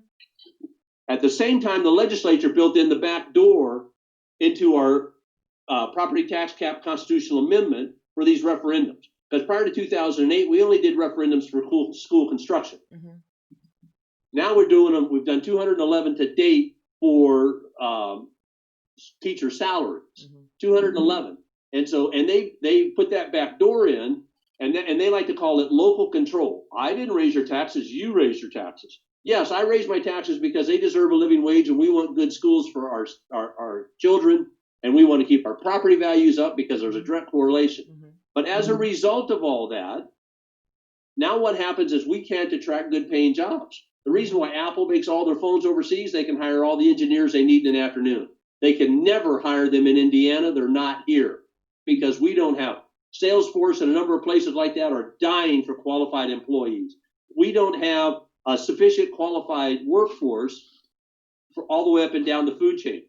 At the same time, the legislature built in the back door into our property tax cap constitutional amendment for these referendums. Because prior to 2008, we only did referendums for school construction. Mm-hmm. Now we're doing them. We've done 211 to date for teacher salaries, mm-hmm. 211. And so, and they put that back door in, and they like to call it local control. I didn't raise your taxes. You raised your taxes. Yes, I raised my taxes because they deserve a living wage, and we want good schools for our children, and we want to keep our property values up because there's a direct correlation. Mm-hmm. But as a result of all that, now what happens is we can't attract good paying jobs. The reason why Apple makes all their phones overseas, they can hire all the engineers they need in an afternoon. They can never hire them in Indiana. They're not here because we don't have Salesforce, and a number of places like that are dying for qualified employees. We don't have a sufficient qualified workforce for all the way up and down the food chain.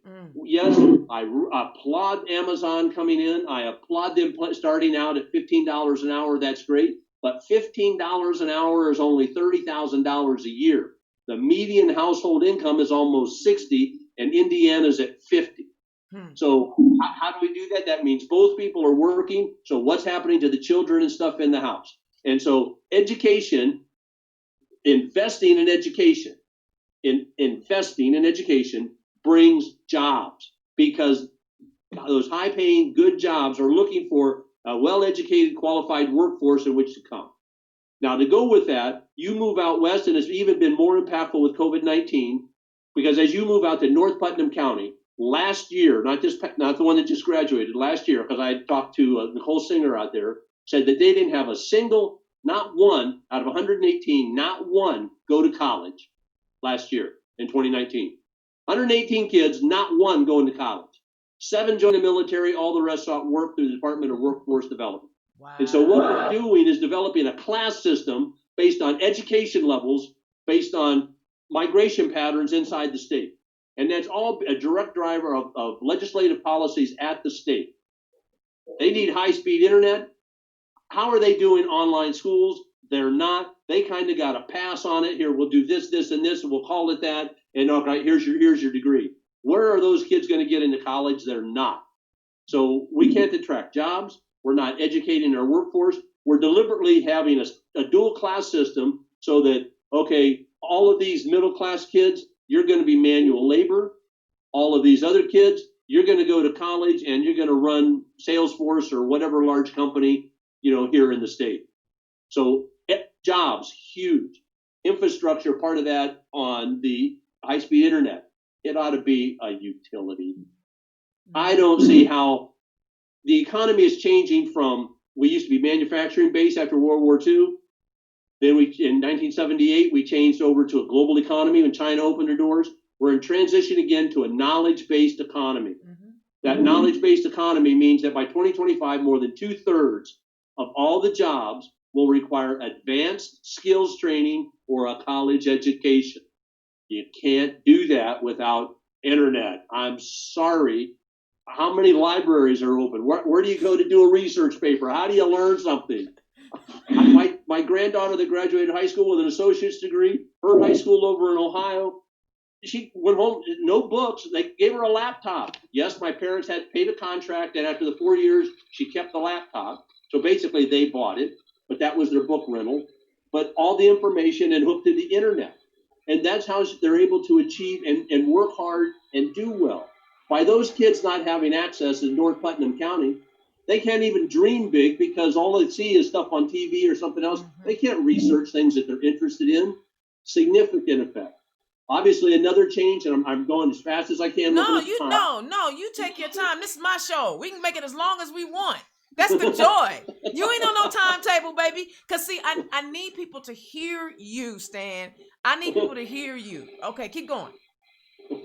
Yes, I applaud Amazon coming in. I applaud them starting out at $15 an hour. That's great. But $15 an hour is only $30,000 a year. The median household income is almost $60,000, and Indiana's at $50,000. So how do we do that? That means both people are working. So what's happening to the children and stuff in the house? And so education, investing in education brings jobs, because those high-paying, good jobs are looking for a well-educated, qualified workforce in which to come. Now, to go with that, you move out west, and it's even been more impactful with COVID-19, because as you move out to North Putnam County, last year, not the one that just graduated, last year, because I talked to Nicole Singer out there, said that they didn't have a single, not one, out of 118, not one go to college last year in 2019. 118 kids, not one going to college. 7 joined the military, all the rest sought work through the Department of Workforce Development. Wow. And so what we're doing is developing a class system based on education levels, based on migration patterns inside the state. And that's all a direct driver of legislative policies at the state. They need high-speed internet. How are they doing online schools? They're not. They kind of got a pass on it. Here, we'll do this, this, and this, and we'll call it that. And okay, here's your degree. Where are those kids going to get into college? They're not. So we can't attract jobs. We're not educating our workforce. We're deliberately having a dual class system so that, okay, all of these middle-class kids, you're going to be manual labor. All of these other kids, you're going to go to college and you're going to run Salesforce or whatever large company, here in the state. So jobs, huge. Infrastructure, part of that on the high-speed internet. It ought to be a utility. I don't see how the economy is changing from, we used to be manufacturing based after World War II. Then in 1978, we changed over to a global economy when China opened their doors. We're in transition again to a knowledge-based economy. Mm-hmm. That knowledge-based economy means that by 2025, more than 2/3 of all the jobs will require advanced skills training or a college education. You can't do that without internet. I'm sorry. How many libraries are open? Where do you go to do a research paper? How do you learn something? My granddaughter that graduated high school with an associate's degree, her high school over in Ohio, she went home, no books. They gave her a laptop. Yes, my parents had paid a contract, and after the 4 years, she kept the laptop. So basically, they bought it, but that was their book rental. But all the information and hooked to the internet. And that's how they're able to achieve and work hard and do well. By those kids not having access in North Putnam County, they can't even dream big because all they see is stuff on TV or something else. Mm-hmm. They can't research things that they're interested in. Significant effect. Obviously, another change, and I'm going as fast as I can. No, you take your time. This is my show. We can make it as long as we want. That's the joy. You ain't on no timetable, baby. Because, see, I need people to hear you, Stan. I need people to hear you. Okay, keep going.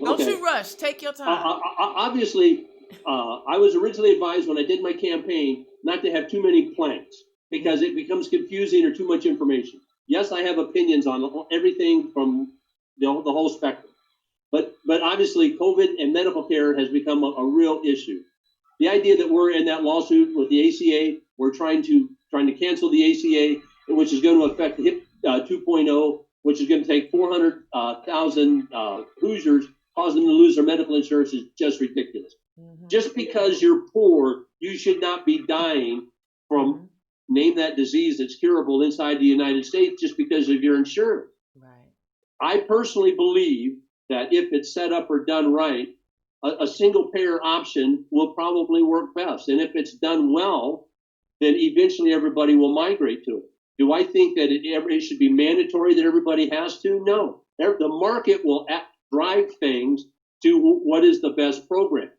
Don't you rush. Take your time. Obviously, I was originally advised when I did my campaign not to have too many planks because it becomes confusing or too much information. Yes, I have opinions on everything from the whole spectrum. But obviously, COVID and medical care has become a real issue. The idea that we're in that lawsuit with the ACA, we're trying to cancel the ACA, which is going to affect the HIP 2.0, which is going to take 400,000 Hoosiers, cause them to lose their medical insurance, is just ridiculous. Mm-hmm. Just because you're poor, you should not be dying from, name that disease that's curable inside the United States just because of your insurance. Right. I personally believe that if it's set up or done right, a single payer option will probably work best. And if it's done well, then eventually everybody will migrate to it. Do I think that it should be mandatory that everybody has to? No. The market will drive things to what is the best program.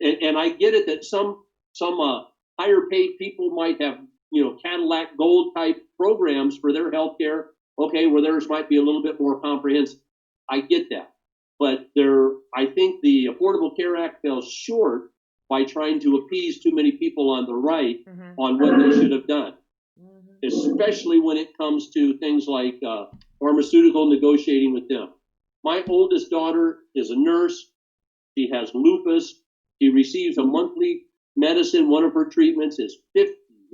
And I get it that some higher paid people might have, Cadillac Gold type programs for their healthcare. Okay, where theirs might be a little bit more comprehensive. I get that. But I think the Affordable Care Act fell short by trying to appease too many people on the right on what they should have done, especially when it comes to things like pharmaceutical negotiating with them. My oldest daughter is a nurse. She has lupus. She receives a monthly medicine. One of her treatments is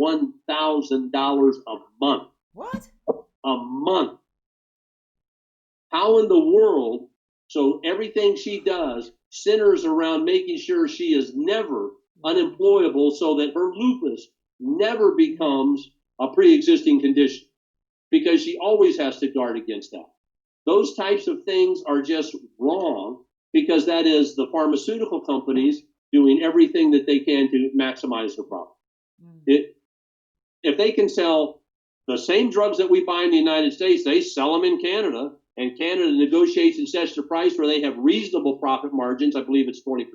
$51,000 a month. What? A month. How in the world? So everything she does centers around making sure she is never unemployable so that her lupus never becomes a pre-existing condition, because she always has to guard against that. Those types of things are just wrong, because that is the pharmaceutical companies doing everything that they can to maximize their profit. If they can sell the same drugs that we buy in the United States, they sell them in Canada, and Canada negotiates and sets the price where they have reasonable profit margins. I believe it's 20%.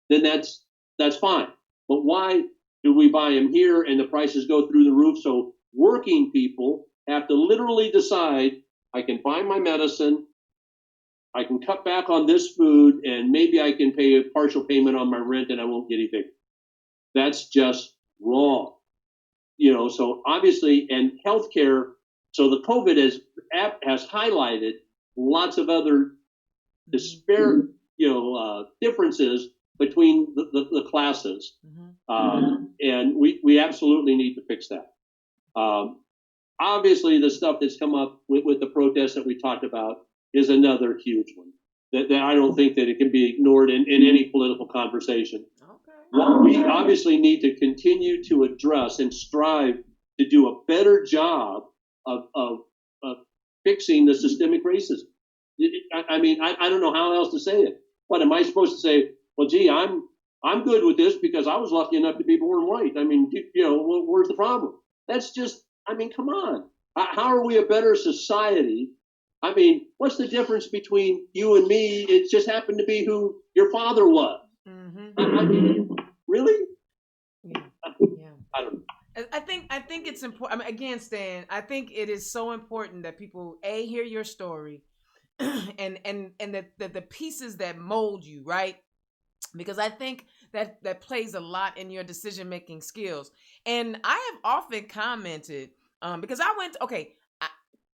Then that's fine. But why do we buy them here and the prices go through the roof? So working people have to literally decide, I can buy my medicine, I can cut back on this food, and maybe I can pay a partial payment on my rent and I won't get evicted. That's just wrong. So obviously, and healthcare, so the COVID has highlighted lots of other differences between the classes. And we absolutely need to fix that. Obviously, the stuff that's come up with the protests that we talked about is another huge one that I don't think that it can be ignored in any political conversation. What we obviously need to continue to address and strive to do a better job of fixing the systemic racism. I don't know how else to say it. What am I supposed to say? Well, gee, I'm good with this because I was lucky enough to be born white. Where's the problem? That's just, come on. How are we a better society? What's the difference between you and me? It just happened to be who your father was. Really? I don't know. I think it's important. I mean, again, Stan, I think it is so important that people hear your story, and the pieces that mold you, right? Because I think that plays a lot in your decision making skills. And I have often commented, because I went okay.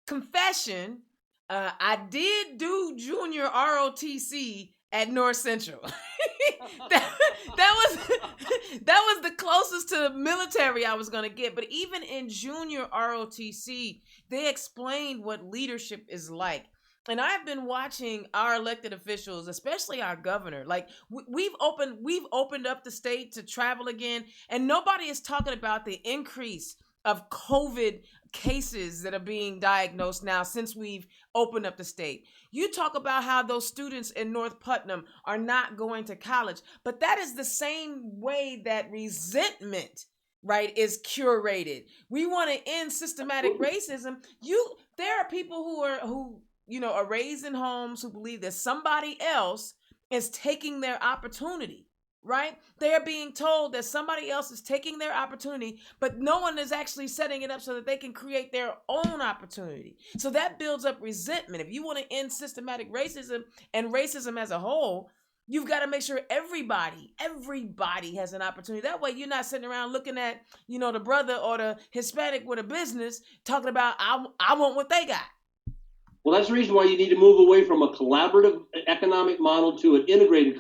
Confession, I did do junior ROTC at North Central. that was that was the closest to the military I was gonna get. But even in junior ROTC, they explained what leadership is like. And I've been watching our elected officials, especially our governor. Like we've opened up the state to travel again, and nobody is talking about the increase of COVID cases that are being diagnosed now since we've opened up the state. You talk about how those students in North Putnam are not going to college, but that is the same way that resentment, right, is curated. We want to end systematic racism. There are people who are raised in homes who believe that somebody else is taking their opportunity, right? They're being told that somebody else is taking their opportunity, but no one is actually setting it up so that they can create their own opportunity. So that builds up resentment. If you want to end systematic racism and racism as a whole, you've got to make sure everybody has an opportunity. That way you're not sitting around looking at, the brother or the Hispanic with a business talking about, I want what they got. Well, that's the reason why you need to move away from a collaborative economic model to an integrated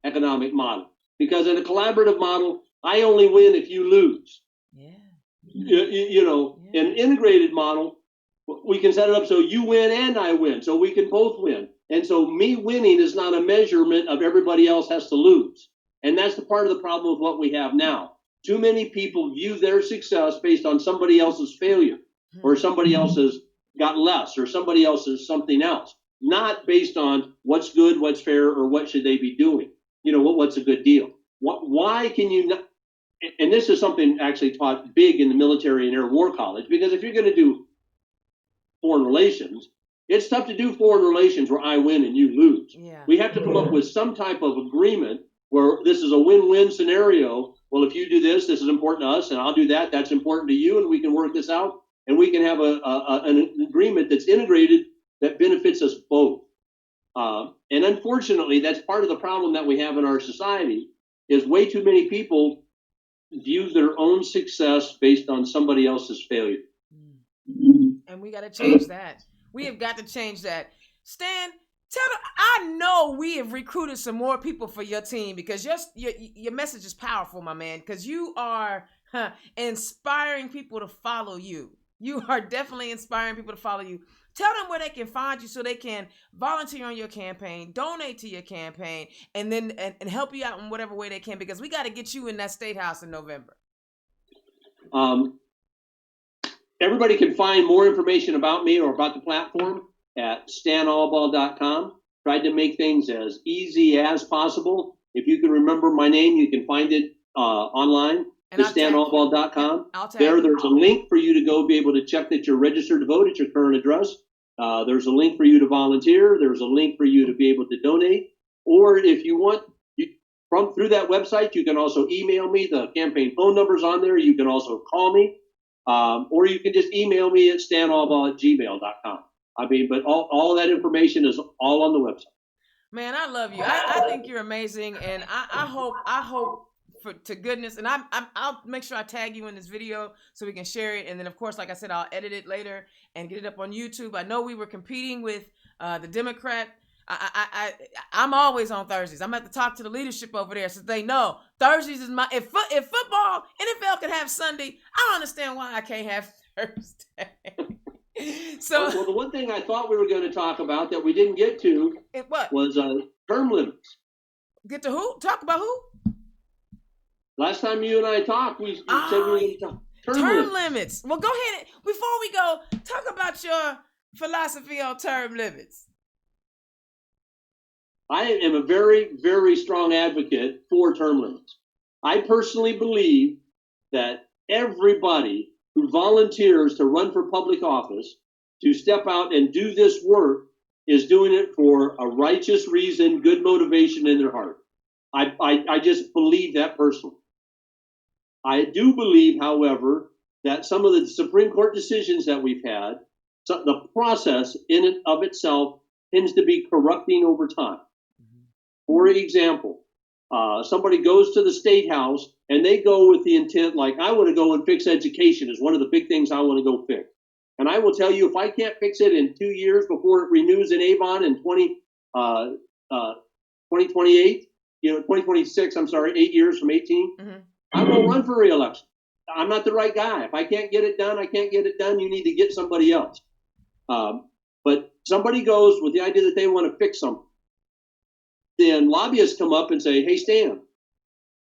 economic model. Because in a collaborative model, I only win if you lose. Yeah. In an integrated model, we can set it up so you win and I win, so we can both win. And so me winning is not a measurement of everybody else has to lose. And that's the part of the problem of what we have now. Too many people view their success based on somebody else's failure, or somebody else's got less, or somebody else's something else, not based on what's good, what's fair, or what should they be doing. What's a good deal? Why can you not? And this is something actually taught big in the military and air war college, because if you're going to do foreign relations, it's tough to do foreign relations where I win and you lose. Yeah. We have to come up with some type of agreement where this is a win-win scenario. Well, if you do this, this is important to us, and I'll do that, that's important to you, and we can work this out, and we can have an agreement that's integrated that benefits us both. And unfortunately, that's part of the problem that we have in our society, is way too many people view their own success based on somebody else's failure. And we got to change that. We have got to change that. Stan, I know we have recruited some more people for your team, because your message is powerful, my man, because you are inspiring people to follow you. You are definitely inspiring people to follow you. Tell them where they can find you so they can volunteer on your campaign, donate to your campaign, and then and help you out in whatever way they can, because we got to get you in that state house in November. Everybody can find more information about me or about the platform at stanalbaugh.com. Tried to make things as easy as possible. If you can remember my name, you can find it online. stanalbaugh.com. There's a link for you to go be able to check that you're registered to vote at your current address. There's a link for you to volunteer. There's a link for you to be able to donate. Or if you want, through that website, you can also email me. The campaign phone number's on there. You can also call me. Or you can just email me at stanalbaugh@gmail.com. But all that information is all on the website. Man, I love you. I think you're amazing, and I hope to goodness, and I'll make sure I tag you in this video so we can share it, and then of course, like I said, I'll edit it later and get it up on YouTube. I know we were competing with the Democrat. I'm always on Thursdays. I'm going to have to talk to the leadership over there so they know Thursdays is my. If football, NFL can have Sunday, I don't understand why I can't have Thursday. Well, the one thing I thought we were going to talk about that we didn't get to was term limits. Get to who? Talk about who? Last time you and I talked, we said we were going to talk term limits. Well, go ahead. Before we go, talk about your philosophy on term limits. I am a very, very strong advocate for term limits. I personally believe that everybody who volunteers to run for public office, to step out and do this work, is doing it for a righteous reason, good motivation in their heart. I just believe that personally. I do believe, however, that some of the Supreme Court decisions that we've had, so the process in and of itself tends to be corrupting over time. For example, somebody goes to the state house and they go with the intent, like, I want to go and fix education is one of the big things I want to go fix. And I will tell you, if I can't fix it in 2 years before it renews in Avon in 2028, 2026, I'm sorry, 8 years from 18, I won't run for re-election. I'm not the right guy. If I can't get it done, I can't get it done. You need to get somebody else. But somebody goes with the idea that they want to fix something. Then lobbyists come up and say, hey, Stan,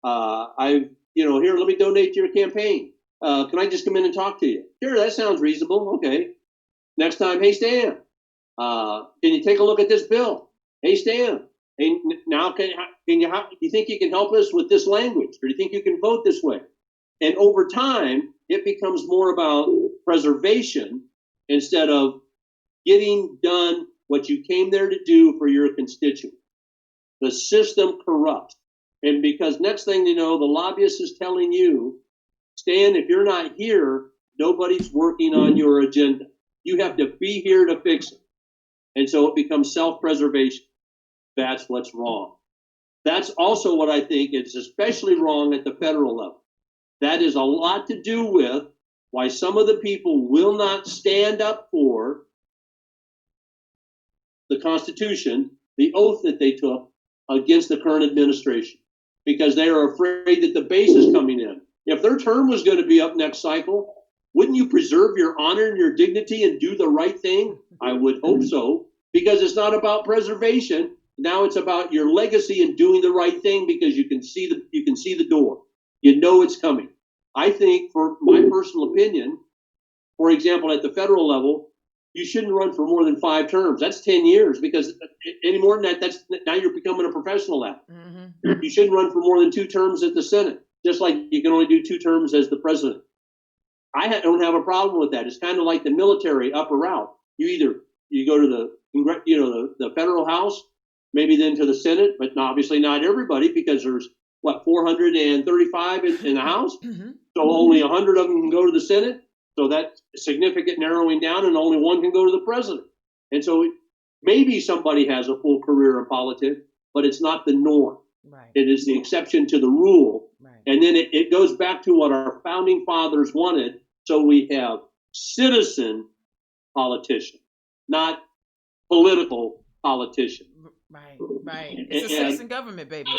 here, let me donate to your campaign. Can I just come in and talk to you? Sure, that sounds reasonable. Okay. Next time, hey, Stan, can you take a look at this bill? Hey, Stan, hey, now do you think you can help us with this language? Or do you think you can vote this way? And over time, it becomes more about preservation instead of getting done what you came there to do for your constituents. The system corrupts. And because next thing you know, the lobbyist is telling you, Stan, if you're not here, nobody's working on your agenda. You have to be here to fix it. And so it becomes self-preservation. That's what's wrong. That's also what I think is especially wrong at the federal level. That is a lot to do with why some of the people will not stand up for the Constitution, the oath that they took against the current administration, because they are afraid that the base is coming in. If their term was going to be up next cycle, wouldn't you preserve your honor and your dignity and do the right thing? I would hope so, because it's not about preservation. Now it's about your legacy and doing the right thing, because you can see the door. You know it's coming. I think, for my personal opinion, for example, at the federal level, you shouldn't run for more than 5 terms. That's 10 years, because any more than that, now you're becoming a professional at it. You shouldn't run for more than 2 terms at the Senate, just like you can only do 2 terms as the president. Don't have a problem with that. It's kind of like the military, up or out. You go to the federal house, maybe then to the Senate, but obviously not everybody, because there's 435 in the House, so only 100 of them can go to the Senate. So that's significant narrowing down, and only 1 can go to the president. And so maybe somebody has a full career in politics, but it's not the norm. Right. It is the exception to the rule. Right. And then it goes back to what our founding fathers wanted. So we have citizen politicians, not political politicians. Right. It's a citizen government, baby.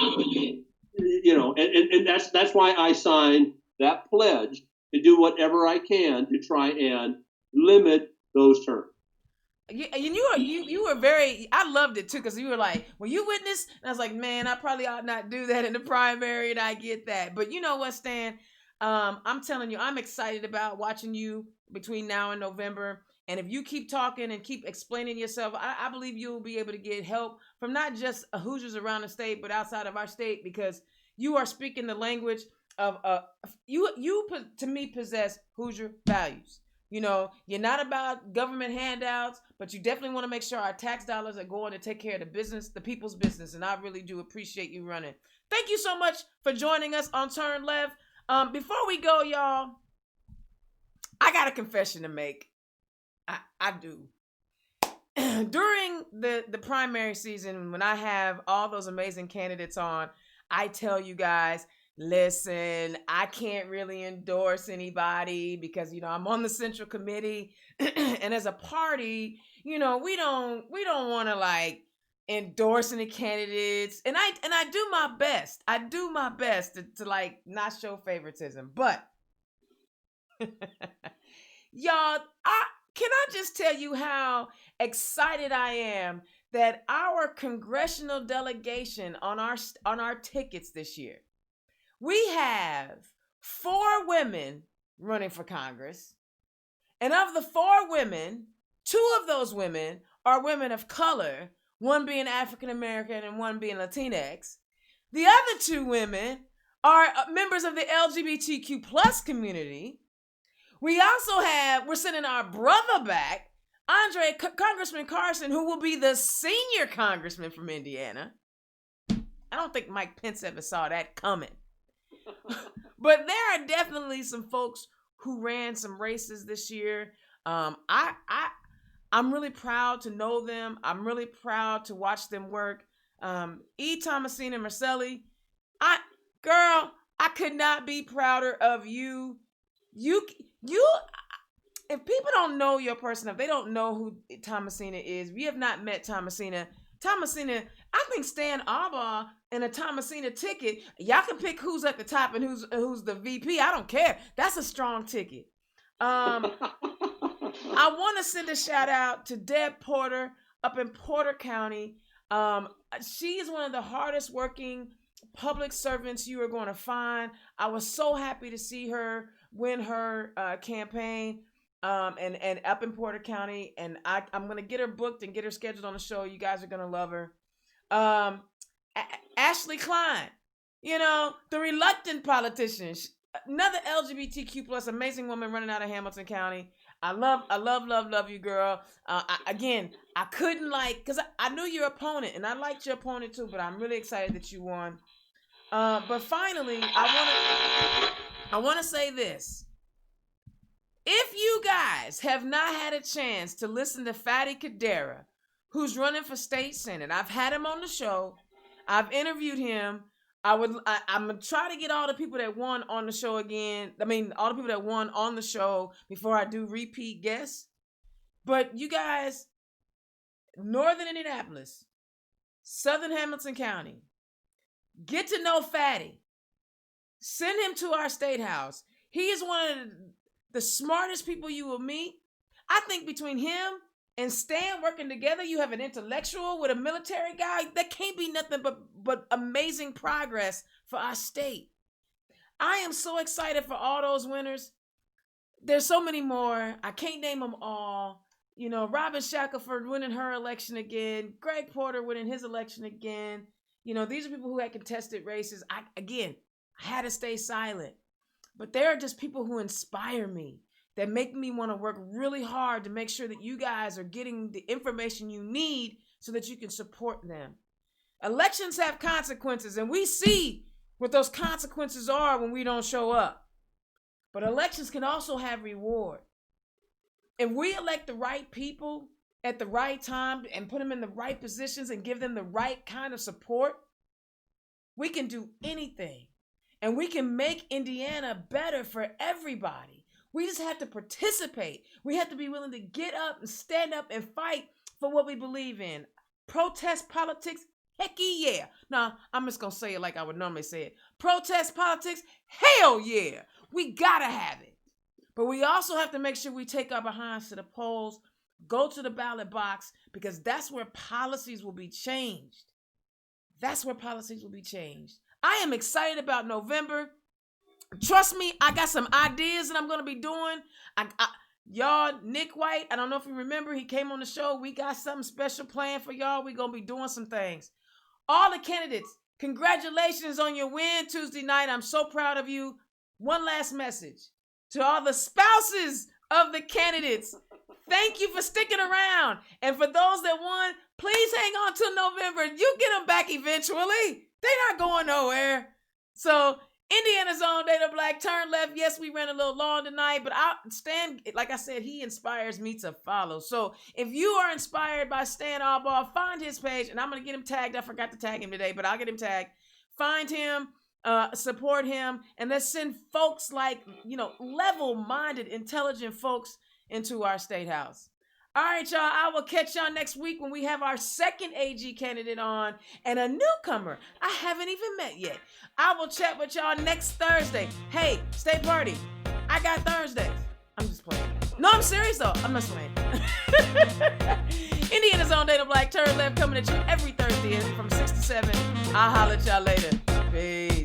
And that's why I signed that pledge to do whatever I can to try and limit those terms. You were very, I loved it too, because you were like, well, you witness, and I was like, man, I probably ought not do that in the primary, and I get that. But you know what, Stan? I'm telling you, I'm excited about watching you between now and November. And if you keep talking and keep explaining yourself, I believe you'll be able to get help from not just Hoosiers around the state, but outside of our state, because you are speaking the language of you to me possess Hoosier values. You're not about government handouts, but you definitely want to make sure our tax dollars are going to take care of the people's business. And I really do appreciate you running. Thank you so much for joining us on Turn Left. Before we go, y'all, I got a confession to make. I do. During the primary season, when I have all those amazing candidates on, I tell you guys, listen, I can't really endorse anybody because, I'm on the Central Committee. And as a party, we don't want to endorse any candidates. And I do my best. I do my best to not show favoritism. But y'all, can I just tell you how excited I am that our congressional delegation on our tickets this year, we have 4 women running for Congress. And of the 4 women, 2 of those women are women of color, one being African American and one being Latinx. The other 2 women are members of the LGBTQ plus community. We also we're sending our brother back, Congressman Carson, who will be the senior congressman from Indiana. I don't think Mike Pence ever saw that coming. But there are definitely some folks who ran some races this year. I'm really proud to know them. I'm really proud to watch them work. E. Thomasina Marcelli, girl, I could not be prouder of you. You. If people don't know your person, if they don't know who Thomasina is, we have not met Thomasina. I think Stan Albaugh and a Thomasina ticket, y'all can pick who's at the top and who's the VP. I don't care. That's a strong ticket. I want to send a shout out to Deb Porter up in Porter County. She is one of the hardest working public servants you are going to find. I was so happy to see her win her campaign. And up in Porter County, and I'm gonna get her booked and get her scheduled on the show. You guys are gonna love her. Ashley Klein, the reluctant politician, another LGBTQ plus amazing woman running out of Hamilton County. I love you, girl. I couldn't because I knew your opponent, and I liked your opponent too, but I'm really excited that you won. But finally, I want to say this. If you guys have not had a chance to listen to Fatty Cadera, who's running for state senate, I've had him on the show. I've interviewed him. I'm going to try to get all the people that won on the show again. All the people that won on the show before I do repeat guests. But you guys, Northern Indianapolis, Southern Hamilton County, get to know Fatty. Send him to our state house. He is one of the smartest people you will meet. I think between him and Stan working together, you have an intellectual with a military guy. That can't be nothing but amazing progress for our state. I am so excited for all those winners. There's so many more. I can't name them all. Robin Shackelford winning her election again. Greg Porter winning his election again. These are people who had contested races. I had to stay silent. But there are just people who inspire me, that make me want to work really hard to make sure that you guys are getting the information you need so that you can support them. Elections have consequences, and we see what those consequences are when we don't show up. But elections can also have reward. If we elect the right people at the right time and put them in the right positions and give them the right kind of support, we can do anything. And we can make Indiana better for everybody. We just have to participate. We have to be willing to get up and stand up and fight for what we believe in. Protest politics, hecky yeah. Now, I'm just going to say it like I would normally say it. Protest politics, hell yeah. We got to have it. But we also have to make sure we take our behinds to the polls, go to the ballot box, because that's where policies will be changed. I am excited about November. Trust me, I got some ideas that I'm going to be doing. Y'all, Nick White, I don't know if you remember, he came on the show. We got something special planned for y'all. We're going to be doing some things. All the candidates, congratulations on your win Tuesday night. I'm so proud of you. One last message to all the spouses of the candidates. Thank you for sticking around. And for those that won, please hang on till November. You get them back eventually. They're not going nowhere. So, Indiana's own Data Black, turn left. Yes, we ran a little long tonight, but Stan, like I said, he inspires me to follow. So, if you are inspired by Stan Albaugh, find his page, and I'm going to get him tagged. I forgot to tag him today, but I'll get him tagged. Find him, support him, and let's send folks like, level-minded, intelligent folks into our state house. All right, y'all, I will catch y'all next week when we have our second AG candidate on and a newcomer I haven't even met yet. I will chat with y'all next Thursday. Hey, stay party. I got Thursdays. I'm just playing. No, I'm serious, though. I'm not playing. Indiana's own Data Black, turn left, coming at you every Thursday from 6 to 7. I'll holler at y'all later. Peace.